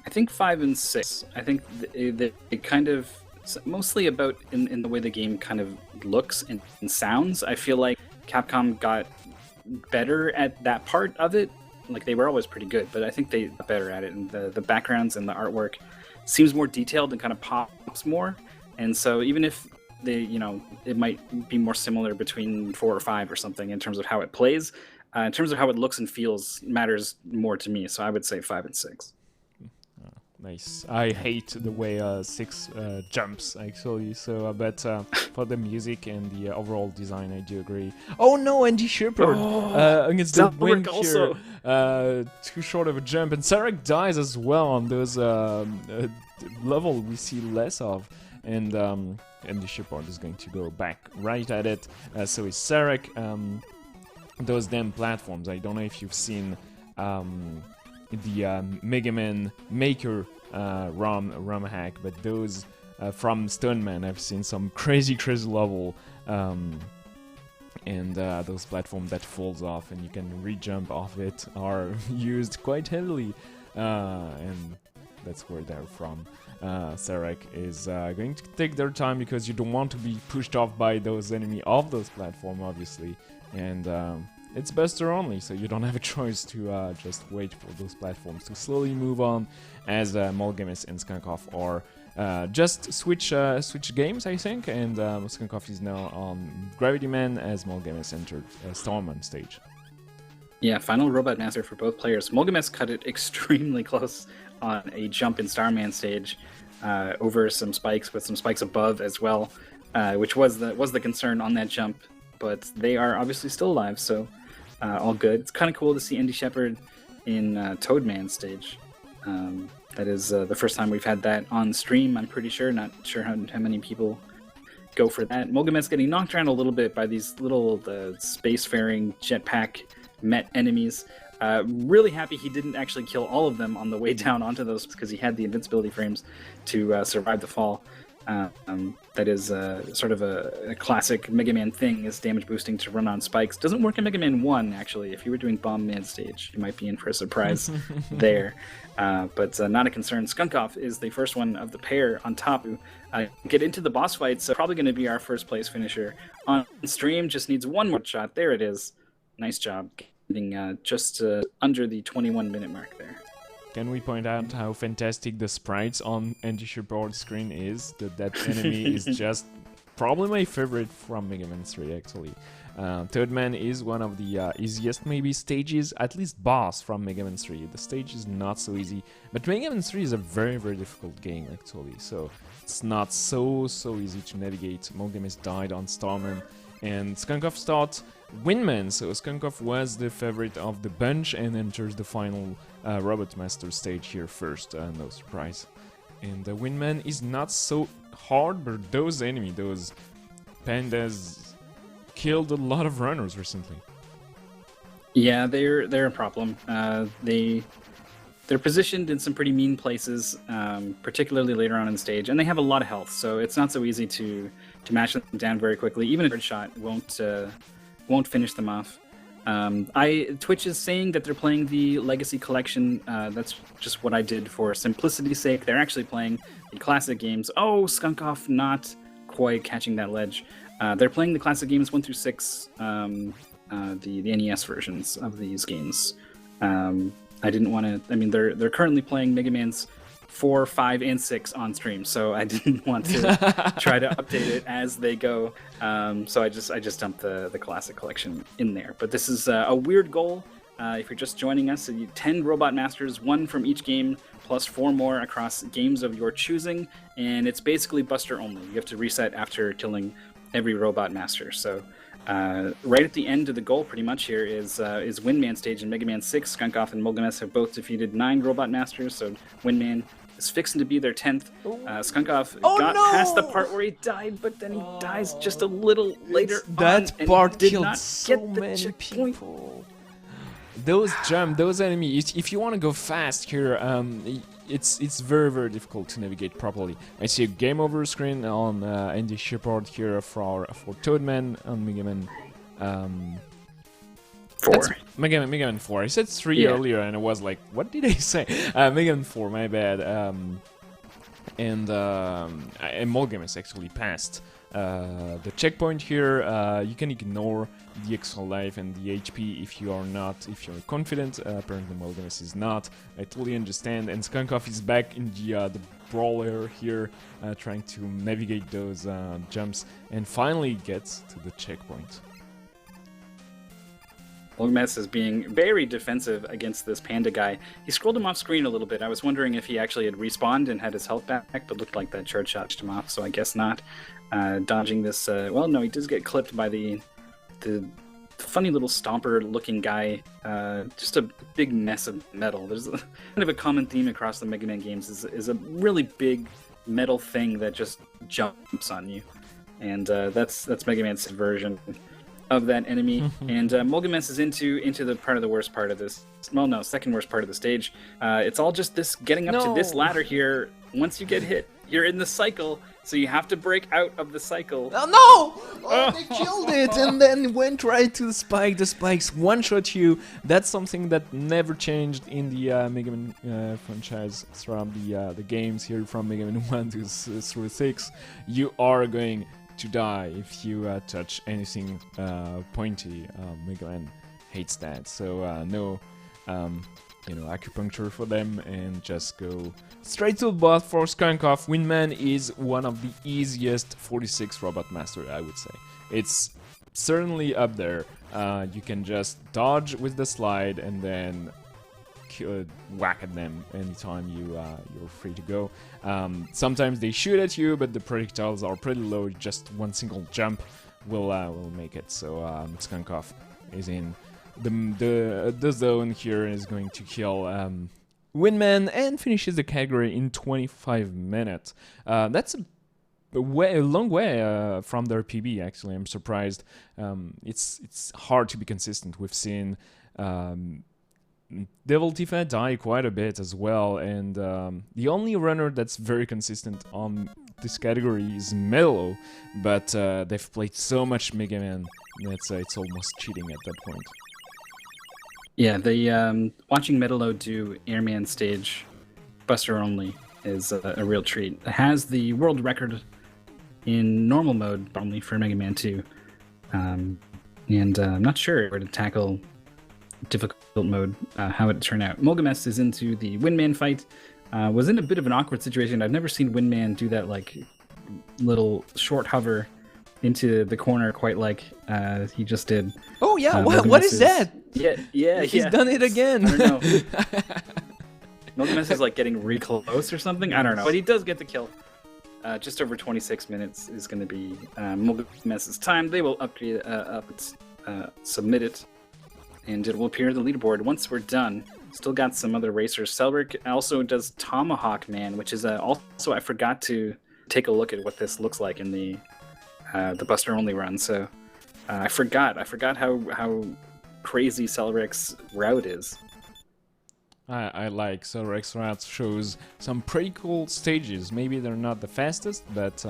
I think 5 and 6. I think it kind of mostly about in the way the game kind of looks and sounds. I feel like Capcom got better at that part of it. Like they were always pretty good, but I think they got better at it, and the backgrounds and the artwork seems more detailed and kind of pops more. And so even if it might be more similar between 4 or 5 or something in terms of how it plays, in terms of how it looks and feels matters more to me. So I would say 5 and 6. Nice. I hate the way 6 jumps, actually. So, but for the music and the overall design, I do agree. Oh no, Andy Shepard against the wind here. Too short of a jump, and Sarek dies as well on those level we see less of. And Andy Shepard is going to go back right at it. So is Sarek. Those damn platforms. I don't know if you've seen the Mega Man Maker ROM hack, but those from Stoneman, I've seen some crazy level, and those platforms that falls off and you can re-jump off it are used quite heavily, and that's where they're from. Sarek is going to take their time because you don't want to be pushed off by those enemy of those platforms, obviously, and it's Buster only, so you don't have a choice to just wait for those platforms to slowly move on, as Molgames and Skunkoff are just switch games, I think, and Skunkoff is now on Gravity Man as Molgames entered Starman stage. Yeah, final Robot Master for both players. Molgames cut it extremely close on a jump in Starman stage over some spikes, with some spikes above as well, which was the concern on that jump. But they are obviously still alive, so all good. It's kind of cool to see Andy Shepard in Toadman stage. That is the first time we've had that on stream, I'm pretty sure. Not sure how many people go for that. Molgames getting knocked around a little bit by these little spacefaring jetpack Met enemies. Really happy he didn't actually kill all of them on the way down onto those, because he had the invincibility frames to survive the fall. That is sort of a classic Mega Man thing, is damage boosting to run on spikes. Doesn't work in Mega Man 1, actually. If you were doing Bomb Man stage, you might be in for a surprise there. But not a concern. Skunkoff is the first one of the pair on top to get into the boss fight, so probably going to be our first place finisher. On stream, just needs one more shot. There it is. Nice job. Getting just under the 21-minute mark there. Can we point out how fantastic the sprites on Andy Shepard's screen is? That enemy is just probably my favorite from Mega Man 3, actually. Toadman is one of the easiest, maybe, stages, at least boss from Mega Man 3. The stage is not so easy, but Mega Man 3 is a very, very difficult game, actually, so it's not so easy to navigate. Molgames died on Starman, and Skunkoff starts Windman, so Skunkoff was the favorite of the bunch and enters the final Robot Master stage here first, no surprise. And the Windman is not so hard, but those pandas killed a lot of runners recently. Yeah, they're a problem. They're positioned in some pretty mean places, particularly later on in the stage, and they have a lot of health, so it's not so easy to mash them down very quickly. Even a bird shot won't finish them off. Twitch is saying that they're playing the Legacy Collection. That's just what I did for simplicity's sake. They're actually playing the classic games. Oh, Skunkoff not quite catching that ledge. They're playing the classic games 1 through 6, the NES versions of these games. I didn't want to. I mean, they're currently playing Mega Man's 4, 5, and 6 on stream, so I didn't want to try to update it as they go. So I just dumped the classic collection in there. But this is a weird goal. If you're just joining us, 10 Robot Masters, 1 from each game, plus 4 more across games of your choosing, and it's basically Buster only. You have to reset after killing every Robot Master. So right at the end of the goal, pretty much here, is Windman stage in Mega Man 6. Skunkoff and Mulgames have both defeated 9 Robot Masters, so Windman is fixing to be their 10th. Skunkoff got past the part where he died, but then he dies just a little later that on, part and did killed not so get the many checkpoint. people. Those those enemies, if you want to go fast here, it's very, very difficult to navigate properly. I see a game over screen on Andy Shepard here for Toadman on Megaman 4. Megaman 4. I said 3 earlier and I was like, what did I say? Megaman 4, my bad. And Mulgames actually passed the checkpoint here. You can ignore the extra life and the HP if you're confident. Apparently Mulgames is not. I totally understand. And Skunkoff is back in the brawler here, trying to navigate those jumps and finally gets to the checkpoint. Mulgames is being very defensive against this panda guy. He scrolled him off screen a little bit. I was wondering if he actually had respawned and had his health back, but looked like that charge shot him off, so I guess not. Dodging this, well, no, he does get clipped by the funny little stomper-looking guy. Just a big mess of metal. There's kind of a common theme across the Mega Man games is a really big metal thing that just jumps on you, and that's Mega Man's version of that enemy. And Mulgames is into the worst part of this. Well, no, second worst part of the stage. It's all just this getting up to this ladder here. Once you get hit, you're in the cycle, so you have to break out of the cycle. Oh no! Oh, they killed it and then went right to the spike. The spikes one-shot you. That's something that never changed in the Mega Man franchise throughout the games here from Mega Man 1 to through 6. You are going to die if you touch anything pointy. Mega Man hates that, so no acupuncture for them, and just go straight to the boss for Skunkoff. Windman is one of the easiest 46 Robot Master, I would say. It's certainly up there. You can just dodge with the slide and then whack at them anytime you're free to go. Sometimes they shoot at you, but the projectiles are pretty low. Just one single jump will make it. So Skunkoff is in the zone here and is going to kill Windman and finishes the category in 25 minutes. That's a long way from their PB. Actually, I'm surprised. It's hard to be consistent. We've seen Devil Tifa die quite a bit as well, and the only runner that's very consistent on this category is Mello, but they've played so much Mega Man that it's almost cheating at that point. Yeah, the watching Metalo do Airman stage Buster only is a real treat. It has the world record in normal mode only for Mega Man 2, and I'm not sure where to tackle difficult mode, how it turned out. Mulgames is into the Windman fight. Was in a bit of an awkward situation. I've never seen Windman do that like little short hover into the corner quite like he just did. Oh yeah, what is that? Yeah, he's done it again. I don't know. Mulgames is like getting really close or something. I don't know, but he does get the kill. Just over 26 minutes is going to be Mulgames' time. They will upgrade submit it, and it will appear on the leaderboard once we're done. Still got some other racers. Cellric also does Tomahawk Man, which is also, I forgot to take a look at what this looks like in the Buster only run. So I forgot how crazy Cellric's route is. I like Cellric's route. Shows some pretty cool stages. Maybe they're not the fastest, but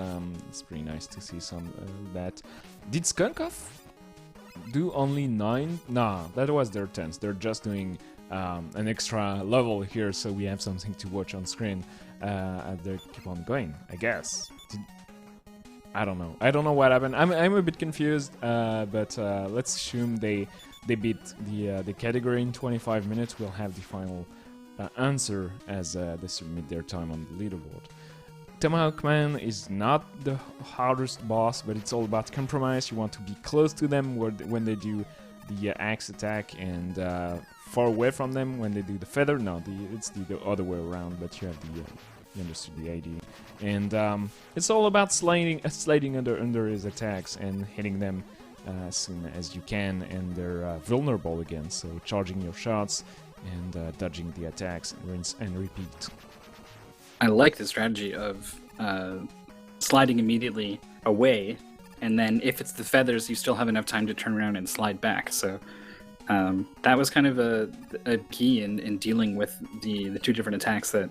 it's pretty nice to see some of that. Did Skunkoff do only 9? Nah, that was their 10th. They're just doing an extra level here, so we have something to watch on screen as they keep on going, I guess. I don't know. I don't know what happened. I'm a bit confused, but let's assume they beat the category in 25 minutes. We'll have the final answer as they submit their time on the leaderboard. Tomahawk Man is not the hardest boss, but it's all about compromise. You want to be close to them when they do the axe attack, and far away from them when they do the feather. No, it's the other way around, but you have you understood the idea. And it's all about sliding under his attacks and hitting them as soon as you can, and they're vulnerable again, so charging your shots and dodging the attacks, rinse and repeat. I like the strategy of sliding immediately away, and then if it's the feathers, you still have enough time to turn around and slide back. So that was kind of a key in dealing with the two different attacks that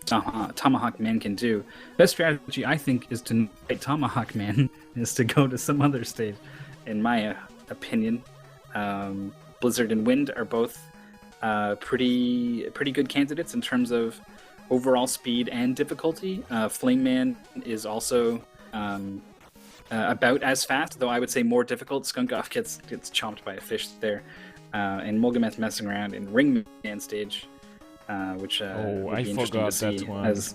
Tomahawk Man can do. Best strategy, I think, is to not fight Tomahawk Man, is to go to some other stage, in my opinion. Blizzard and Wind are both pretty good candidates in terms of overall speed and difficulty. Flame Man is also about as fast, though I would say more difficult. Skunkoff gets chomped by a fish there. And Mulgameth's messing around in Ring Man stage, which would be interesting to see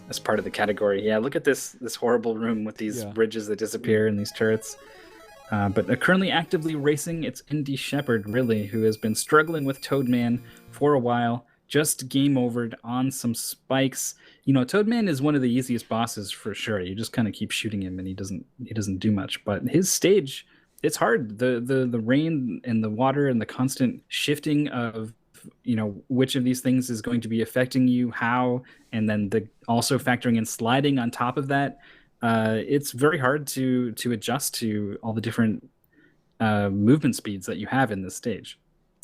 as part of the category. Yeah, look at this horrible room with these bridges that disappear and these turrets. But currently actively racing, it's Indy Shepherd, really, who has been struggling with Toadman for a while. Just game overed on some spikes. You know, Toadman is one of the easiest bosses for sure. You just kind of keep shooting him and he doesn't do much. But his stage, it's hard. The rain and the water and the constant shifting of, you know, which of these things is going to be affecting you, how, and then also factoring in sliding on top of that. It's very hard to adjust to all the different movement speeds that you have in this stage.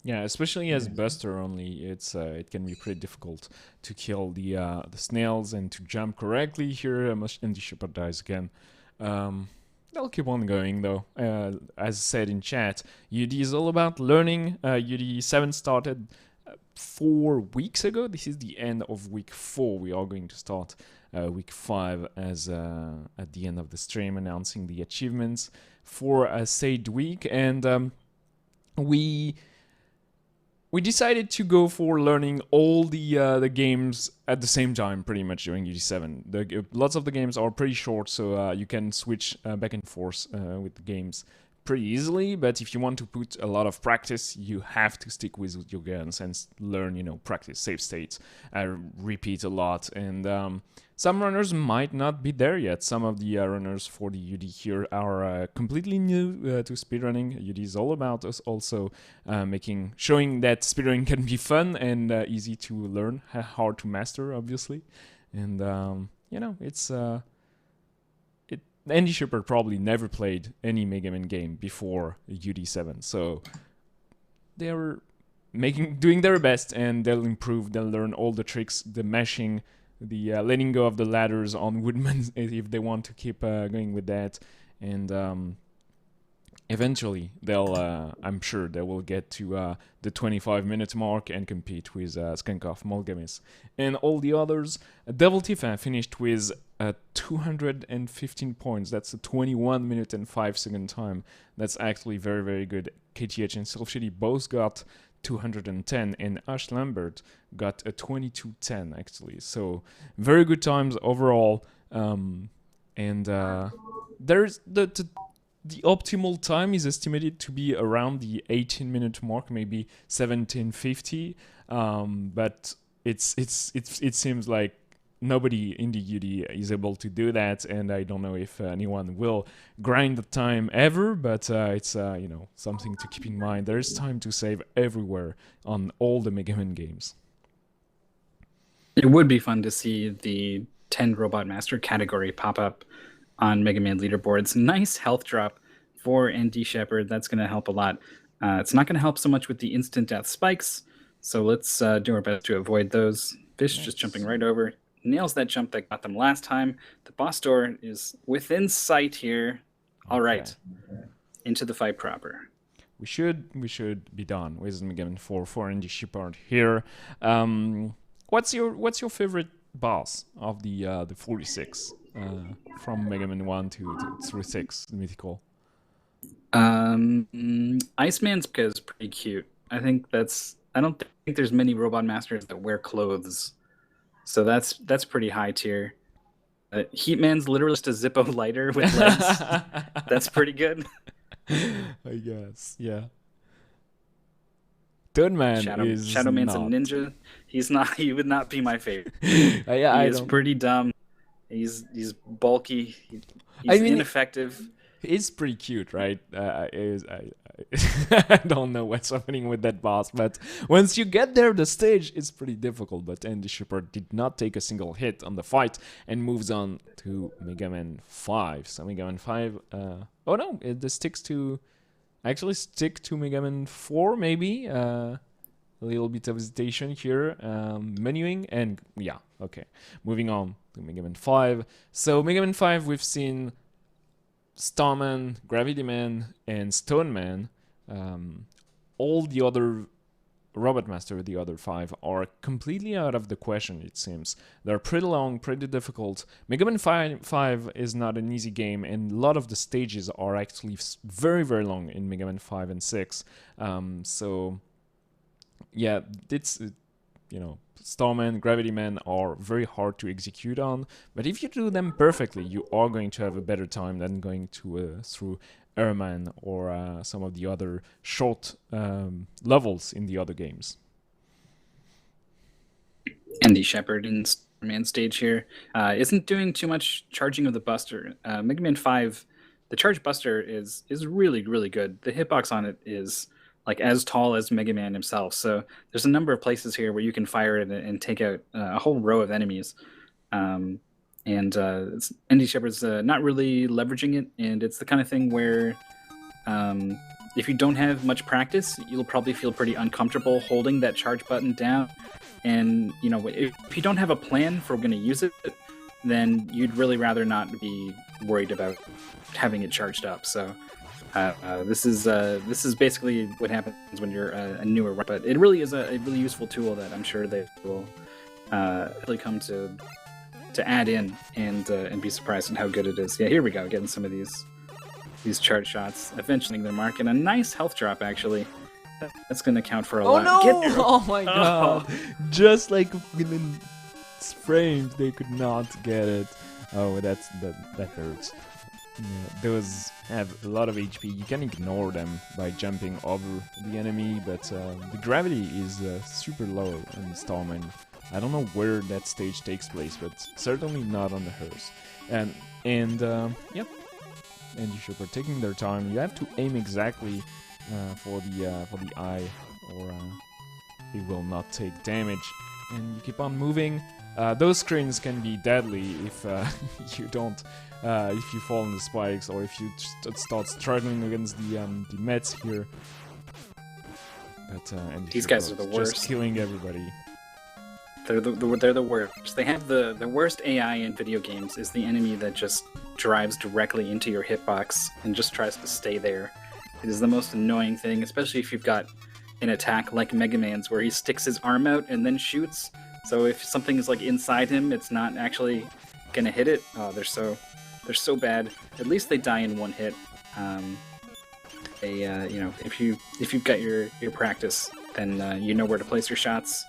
Yeah, especially as Buster only, it can be pretty difficult to kill the snails and to jump correctly. Here, Indy Shepherd dies again. They'll keep on going though. As said in chat, UD is all about learning. UD 7 started 4 weeks ago. This is the end of week 4. We are going to start week 5 as at the end of the stream, announcing the achievements for a Sage week, and we decided to go for learning all the games at the same time, pretty much during UD7. Lots of the games are pretty short, so you can switch back and forth with the games pretty easily. But if you want to put a lot of practice, you have to stick with your guns and learn, practice save states, repeat a lot. And some runners might not be there yet. Some of the runners for the UD here are completely new to speedrunning. UD is all about us also showing that speedrunning can be fun and easy to learn, hard to master, obviously. And it's Indy Shepherd probably never played any Megaman game before UD7, so they're doing their best, and they'll improve. They'll learn all the tricks, the mashing, the letting go of the ladders on Woodman if they want to keep going with that, and eventually I'm sure they will get to the 25-minute mark and compete with Skunkoff, Mulgamis, and all the others. Devil Tifa finished with 215 points. That's a 21 minute and 5 second time. That's actually very, very good. KTH and Self Shady both got 210, and Ash Lambert got a 22:10 actually. So very good times overall. And there's the optimal time is estimated to be around the 18-minute mark, maybe 17:50. But it seems like nobody in the UD is able to do that, and I don't know if anyone will grind the time ever, but it's something to keep in mind. There is time to save everywhere on all the Megaman games. It would be fun to see the 10 Robot Master category pop up on Megaman leaderboards. Nice health drop for Indy Shepherd. That's going to help a lot. It's not going to help so much with the instant death spikes, so let's do our best to avoid those. Fish just jumping right over. Nails that jump that got them last time. The boss door is within sight here. All right, into the fight proper. We should be done with Megaman 4 for Indy Shepherd here. What's your favorite boss of the 46 from Megaman 1 through 6 mythical? Iceman's because pretty cute. I think that's I don't think there's many robot masters that wear clothes, so that's pretty high tier. Heatman's literally just a Zippo lighter with legs. That's pretty good. I guess, yeah. Toadman is Shadow Man's a not. ninja. He's not. He would not be my favorite. Yeah, He I is don't. pretty dumb. He's bulky. I He's mean, ineffective. it's pretty cute, right? I don't know what's happening with that boss, but once you get there, the stage is pretty difficult. But Andy Shepard did not take a single hit on the fight and moves on to Mega Man 5. So Mega Man 5, oh no, it sticks to, actually stick to Mega Man 4 maybe. A little bit of hesitation here, menuing, and yeah, okay. Moving on to Mega Man 5. So Mega Man 5, we've seen Starman, Gravity Man, and Stone Man. All the other Robot Master, the other 5, are completely out of the question, it seems. They're pretty long, pretty difficult. Mega Man 5 is not an easy game, and a lot of the stages are actually very, very long in Mega Man 5 and 6. So, yeah, it's, Starman, Gravity Man are very hard to execute on, but if you do them perfectly, you are going to have a better time than going to through Airman or some of the other short levels in the other games. Andy Shepard in Man stage here isn't doing too much charging of the Buster. Mega Man 5, the charge Buster is really, really good. The hitbox on it is like as tall as Mega Man himself. So there's a number of places here where you can fire it and take out a whole row of enemies. Andy Shepard's not really leveraging it, and it's the kind of thing where if you don't have much practice, you'll probably feel pretty uncomfortable holding that charge button down. And if you don't have a plan for when to use it, then you'd really rather not be worried about having it charged up. So this is basically what happens when you're a newer, but it really is a really useful tool that I'm sure they will really come to add in and be surprised at how good it is. Yeah, here we go, getting some of these charge shots, eventually their mark, and a nice health drop actually. That's going to count for a lot. No! Oh my god! Just like within frames, they could not get it. Oh, that hurts. Yeah, those have a lot of HP. You can ignore them by jumping over the enemy, but the gravity is super low on Starman. I don't know where that stage takes place, but certainly not on the hearse. And yep, and you should be taking their time. You have to aim exactly for the eye, or it will not take damage. And you keep on moving. Those screens can be deadly if you don't, if you fall on the spikes, or if you start struggling against the Mets here. But and these guys are the worst. Just killing everybody. They're the worst. They have the worst AI in video games. Is the enemy that just drives directly into your hitbox and just tries to stay there. It is the most annoying thing, especially if you've got an attack like Mega Man's where he sticks his arm out and then shoots. So if something is like inside him, it's not actually gonna hit it. Oh, they're so bad. At least they die in one hit. If you've got your practice, then you know where to place your shots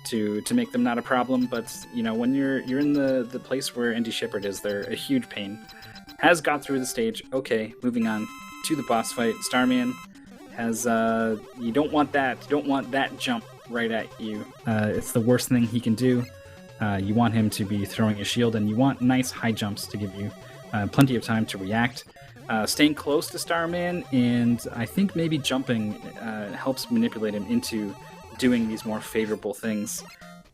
to make them not a problem. But when you're in the place where Andy Shepard is, they're a huge pain. Has got through the stage. Okay, moving on to the boss fight. Starman has you don't want that. You don't want that jump right at you. It's the worst thing he can do. You want him to be throwing a shield, and you want nice high jumps to give you plenty of time to react. Staying close to Starman, and I think maybe jumping helps manipulate him into doing these more favorable things.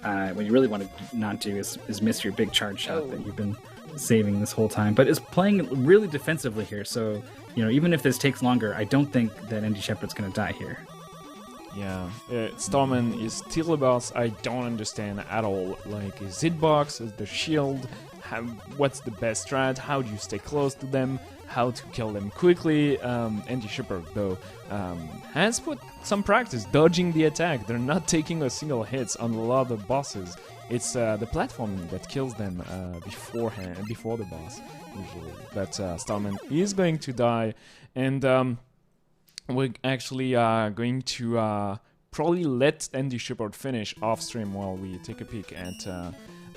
What you really want to not do is miss your big charge shot that you've been saving this whole time. But is playing really defensively here, so even if this takes longer, I don't think that Andy Shepard's going to die here. Yeah, Starman is still a boss I don't understand at all. Like, his hitbox, the shield, what's the best strat, how do you stay close to them, how to kill them quickly. Andy Shepard, though, has put some practice dodging the attack. They're not taking a single hits on a lot of bosses. It's the platforming that kills them before the boss, usually. But Starman is going to die, and we're actually going to probably let Andy Shepard finish off stream while we take a peek at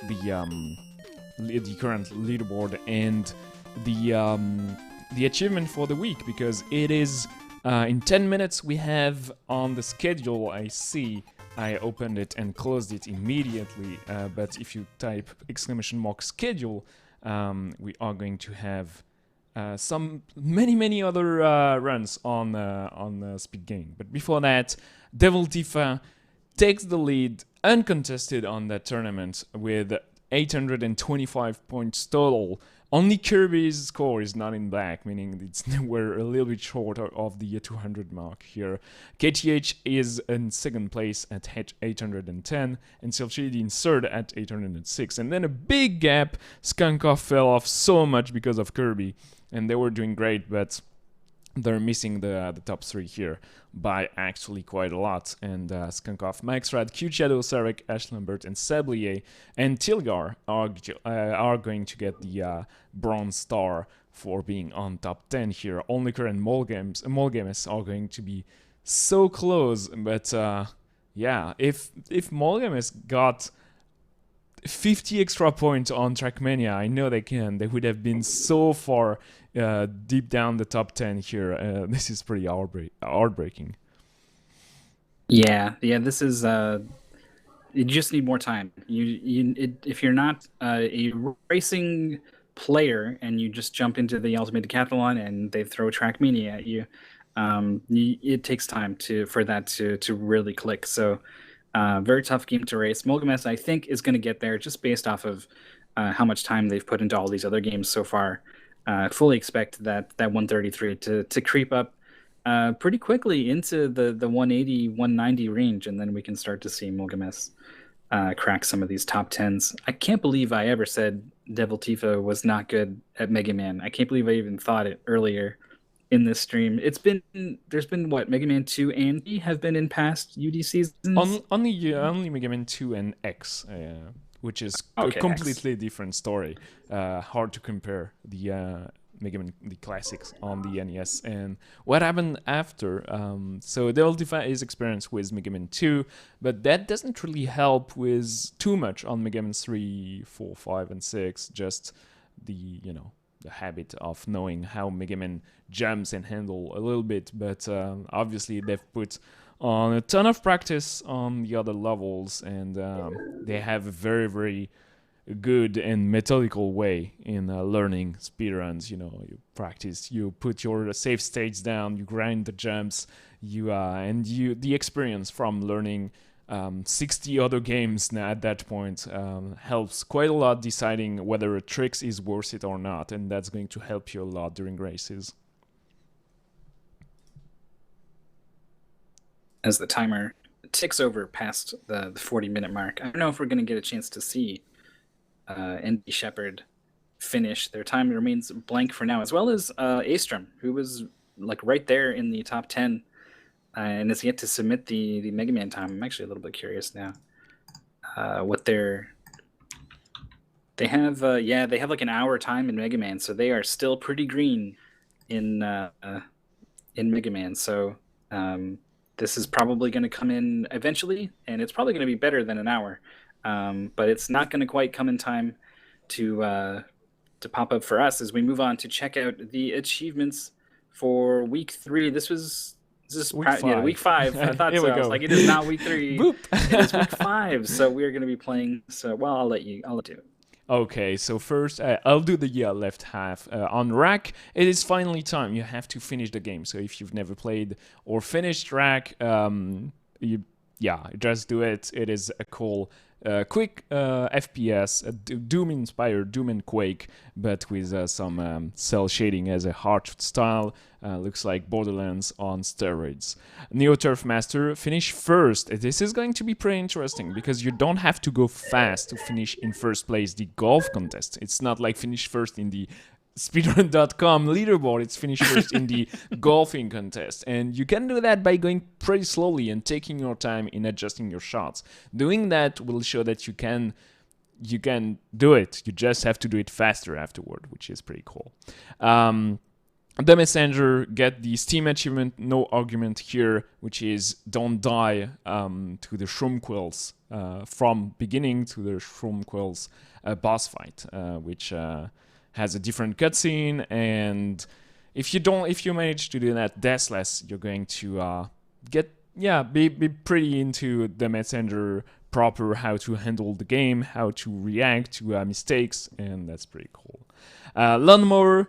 the current leaderboard and the achievement for the week, because it is in 10 minutes we have on the schedule. I opened it and closed it immediately, but if you type !schedule, we are going to have many other runs on Speed Gaming. But before that, Devil Tifa takes the lead uncontested on that tournament with 825 points total. Only Kirby's score is not in black, meaning we're a little bit short of the 200 mark here. KTH is in second place at 810, and Silchidi in third at 806. And then a big gap. Skunkov fell off so much because of Kirby, and they were doing great, but they're missing the top three here by actually quite a lot. And Skunkov, Maxrad, Q Shadow, Sarek, Ash Lambert, and Sablier and Tilgar are going to get the bronze star for being on top 10 here. Onlyker and Molgames are going to be so close, but yeah, if Molgames got 50 extra points on Trackmania, I know they can. They would have been so far deep down the top 10 here. This is pretty heartbreaking. Yeah. This is. You just need more time. If you're not a racing player and you just jump into the Ultimate Decathlon and they throw Trackmania at you, it takes time for that to really click. So. Very tough game to race. Molgames, I think, is going to get there just based off of how much time they've put into all these other games so far. Fully expect that 133 to creep up pretty quickly into the 180, 190 range, and then we can start to see Molgames crack some of these top 10s. I can't believe I ever said Devil Tifa was not good at Megaman. I can't believe I even thought it earlier in this stream. There's been what, Mega Man 2 and 3 have been in past UD seasons? Only Mega Man 2 and X, which is a completely different story. Hard to compare the Mega Man, the classics on the NES and what happened after. So Devil Tifa is experienced with Mega Man 2, but that doesn't really help with too much on Mega Man 3, 4, 5, and 6. Just the habit of knowing how Mega Man jumps and handle a little bit, but obviously they've put on a ton of practice on the other levels, and they have a very good and methodical way in learning speedruns. You practice, you put your save states down, you grind the jumps, the experience from learning 60 other games at that point helps quite a lot deciding whether a trick is worth it or not, and that's going to help you a lot during races. As the timer ticks over past the 40-minute mark, I don't know if we're going to get a chance to see Andy Shepard finish. Their time remains blank for now, as well as Astrom, who was like right there in the top 10 and is yet to submit the Mega Man time. I'm actually a little bit curious now what they have. They have like an hour time in Mega Man, so they are still pretty green in Mega Man. So this is probably going to come in eventually, and it's probably going to be better than an hour. But it's not going to quite come in time to pop up for us as we move on to check out the achievements for week 3. This is week 5. I thought so. I was like, it is not week 3. It is week 5. So we are going to be playing. So, well, I'll let you do it. Okay, so first I'll do the left half. On Rack, it is finally time. You have to finish the game. So if you've never played or finished Rack, just do it. It is a cool, quick FPS, Doom-inspired, Doom and Quake, but with some cell shading as a art style. Looks like Borderlands on steroids. Neo Turf Master, finish first. This is going to be pretty interesting because you don't have to go fast to finish in first place the golf contest. It's not like finish first in the speedrun.com leaderboard. It's finish first in the golfing contest, and you can do that by going pretty slowly and taking your time in adjusting your shots. Doing that will show that you can do it. You just have to do it faster afterward, which is pretty cool. the messenger get the Steam achievement No Argument here, which is don't die to the Shroom Quills from beginning to the Shroom Quills boss fight, which has a different cutscene, and if you manage to do that deathless, you're going to be pretty into the messenger proper, how to handle the game, how to react to mistakes, and that's pretty cool. Lawnmower,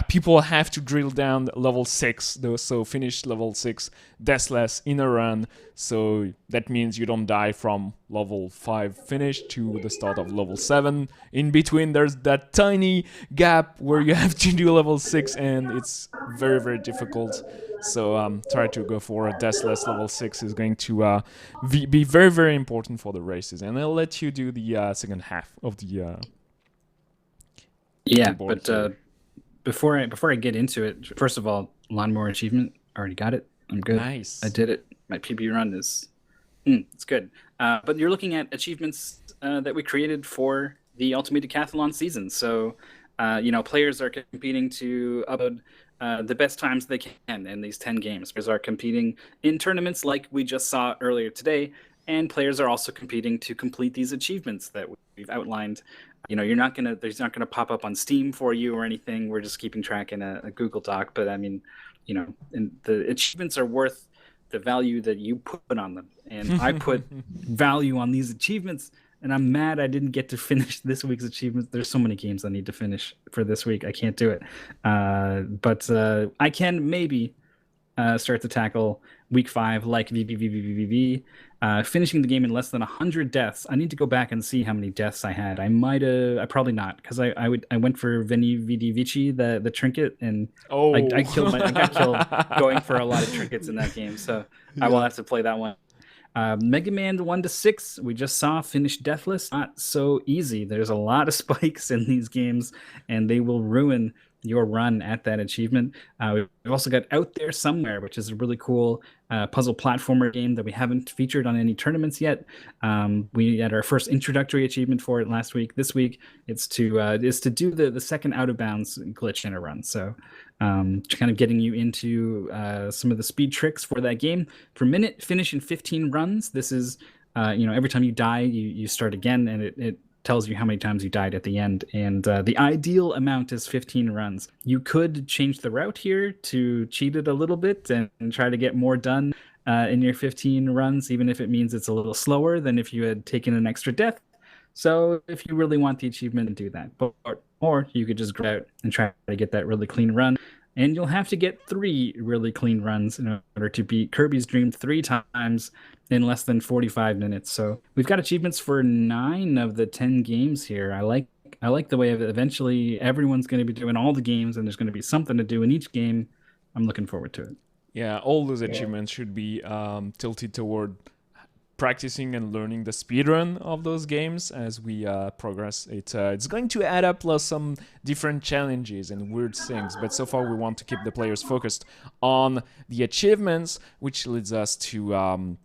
people have to drill down level 6, though, so finish level 6 deathless in a run, so that means you don't die from level 5 finish to the start of level 7. In between, there's that tiny gap where you have to do level 6, and it's very, very difficult. So try to go for a deathless level 6 is going to be very, very important for the races, and I'll let you do the second half of the yeah, but before I get into it, first of all, lawnmower achievement, already got it. I'm good. Nice. I did it. My PB run is it's good. But you're looking at achievements that we created for the Ultimate Decathlon season. So players are competing to upload the best times they can in these 10 games. Players are competing in tournaments like we just saw earlier today, and players are also competing to complete these achievements that we've outlined. There's not gonna pop up on Steam for you or anything. We're just keeping track in a Google Doc. But I mean, and the achievements are worth the value that you put on them. And I put value on these achievements, and I'm mad I didn't get to finish this week's achievements. There's so many games I need to finish for this week. I can't do it. But I can maybe start to tackle week 5 like VVVVVV. Finishing the game in less than 100 deaths. I need to go back and see how many deaths I had. I probably not, because I went for Veni Vidi Vici, the trinket, and I got killed going for a lot of trinkets in that game. So I will have to play that one. Megaman 1-6, we just saw finished deathless. Not so easy. There's a lot of spikes in these games, and they will ruin your run at that achievement. We've also got Out There Somewhere, which is a really cool puzzle platformer game that we haven't featured on any tournaments yet. We had our first introductory achievement for it last week. This week, it's to do the second out of bounds glitch in a run. So kind of getting you into some of the speed tricks for that game. For Minit, finish in 15 runs. This is every time you die, you start again, and it tells you how many times you died at the end, and the ideal amount is 15 runs. You could change the route here to cheat it a little bit and try to get more done in your 15 runs, even if it means it's a little slower than if you had taken an extra death. So if you really want the achievement, do that. Or you could just go out and try to get that really clean run, and you'll have to get 3 really clean runs in order to beat Kirby's Dream 3 times in less than 45 minutes. So we've got achievements for 9 of the 10 games here. I like the way of it. Eventually everyone's going to be doing all the games, and there's going to be something to do in each game. I'm looking forward to it. Yeah, all those achievements should be tilted toward practicing and learning the speedrun of those games as we progress. It's going to add up plus some different challenges and weird things, but so far we want to keep the players focused on the achievements, which leads us to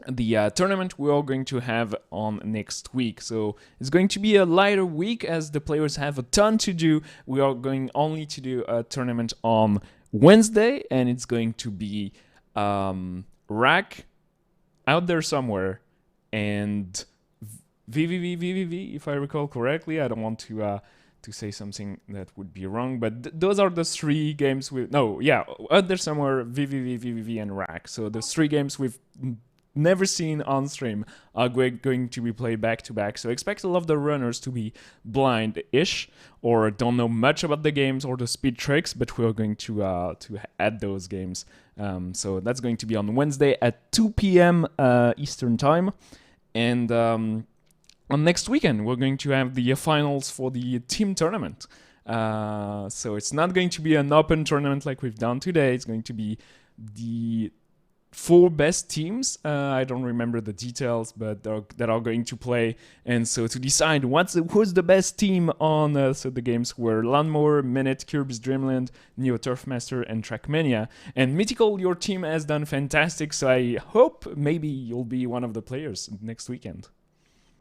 the tournament we are going to have on next week. So it's going to be a lighter week as the players have a ton to do. We are going only to do a tournament on Wednesday, and it's going to be Rack, Out There Somewhere, and VVVVVV, if I recall correctly. I don't want to say something that would be wrong, but those are the 3 games Out There Somewhere, VVVVV, and Rack. So the 3 games we've never seen on stream are going to be played back to back. So expect a lot of the runners to be blind-ish or don't know much about the games or the speed tricks, but we're going to add those games. So that's going to be on Wednesday at 2 p.m. Eastern time. And on next weekend, we're going to have the finals for the team tournament. So it's not going to be an open tournament like we've done today. It's going to be the 4 best teams. I don't remember the details, but that are going to play. And so to decide who's the best team on the games were Lawnmower, Minit, Kirby's Dreamland, Neo Turfmaster, and Trackmania. And Mythical, your team has done fantastic, so I hope maybe you'll be one of the players next weekend.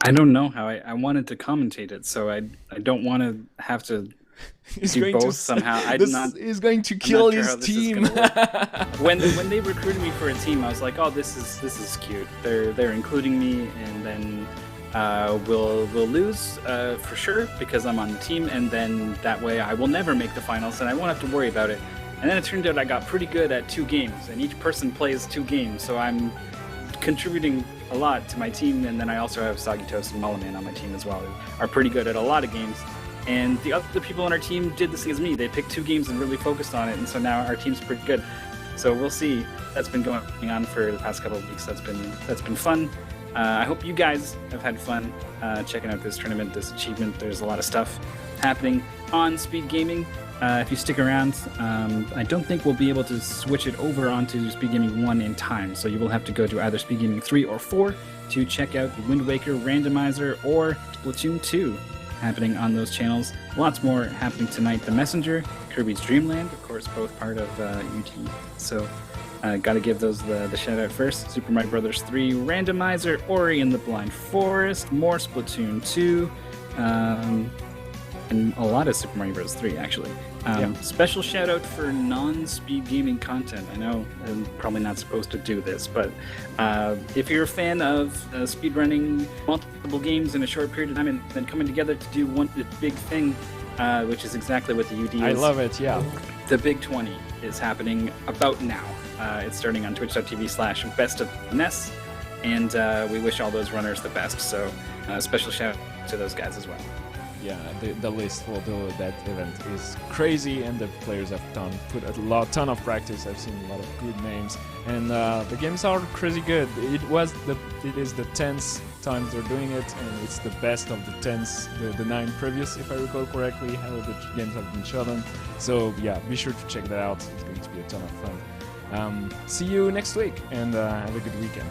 I don't know how I wanted to commentate it, so I don't want to have to He's do going both to somehow. he's going to I'm kill not sure his how this is team. gonna work. When they recruited me for a team, I was like, oh, this is cute. They're including me, and then we'll lose for sure because I'm on the team, and then that way I will never make the finals, and I won't have to worry about it. And then it turned out I got pretty good at 2 games, and each person plays 2 games, so I'm contributing a lot to my team. And then I also have Soggy Toast and Megaman on my team as well, who are pretty good at a lot of games. And the other people on our team did the same as me. They picked 2 games and really focused on it, and so now our team's pretty good. So we'll see. That's been going on for the past couple of weeks. That's been fun. I hope you guys have had fun checking out this tournament, this achievement. There's a lot of stuff happening on Speed Gaming. If you stick around, I don't think we'll be able to switch it over onto Speed Gaming 1 in time, so you will have to go to either Speed Gaming 3 or 4 to check out the Wind Waker Randomizer or Splatoon 2 happening on those channels. Lots more happening tonight. The Messenger, Kirby's Dreamland, of course, both part of UT. So, got to give those the shout out first. Super Mario Bros. 3 Randomizer, Ori and the Blind Forest, more Splatoon 2, and a lot of Super Mario Bros. 3 actually. Special shout out for non-speed gaming content. I know I'm probably not supposed to do this, but if you're a fan of speedrunning multiple games in a short period of time and then coming together to do one big thing, which is we what the UD is. I love it, yeah. The Big 20 is happening about now. It's starting on twitch.tv/bestofness, and we wish all those runners the best. So special shout out to those guys as well. Yeah, the list for that event is crazy, and the players have put a ton of practice. I've seen a lot of good names, and the games are crazy good. It is the 10th time they're doing it, and it's the best of the 10th, the 9 previous, if I recall correctly, how the games have been chosen. So yeah, be sure to check that out. It's going to be a ton of fun. See you next week, and have a good weekend.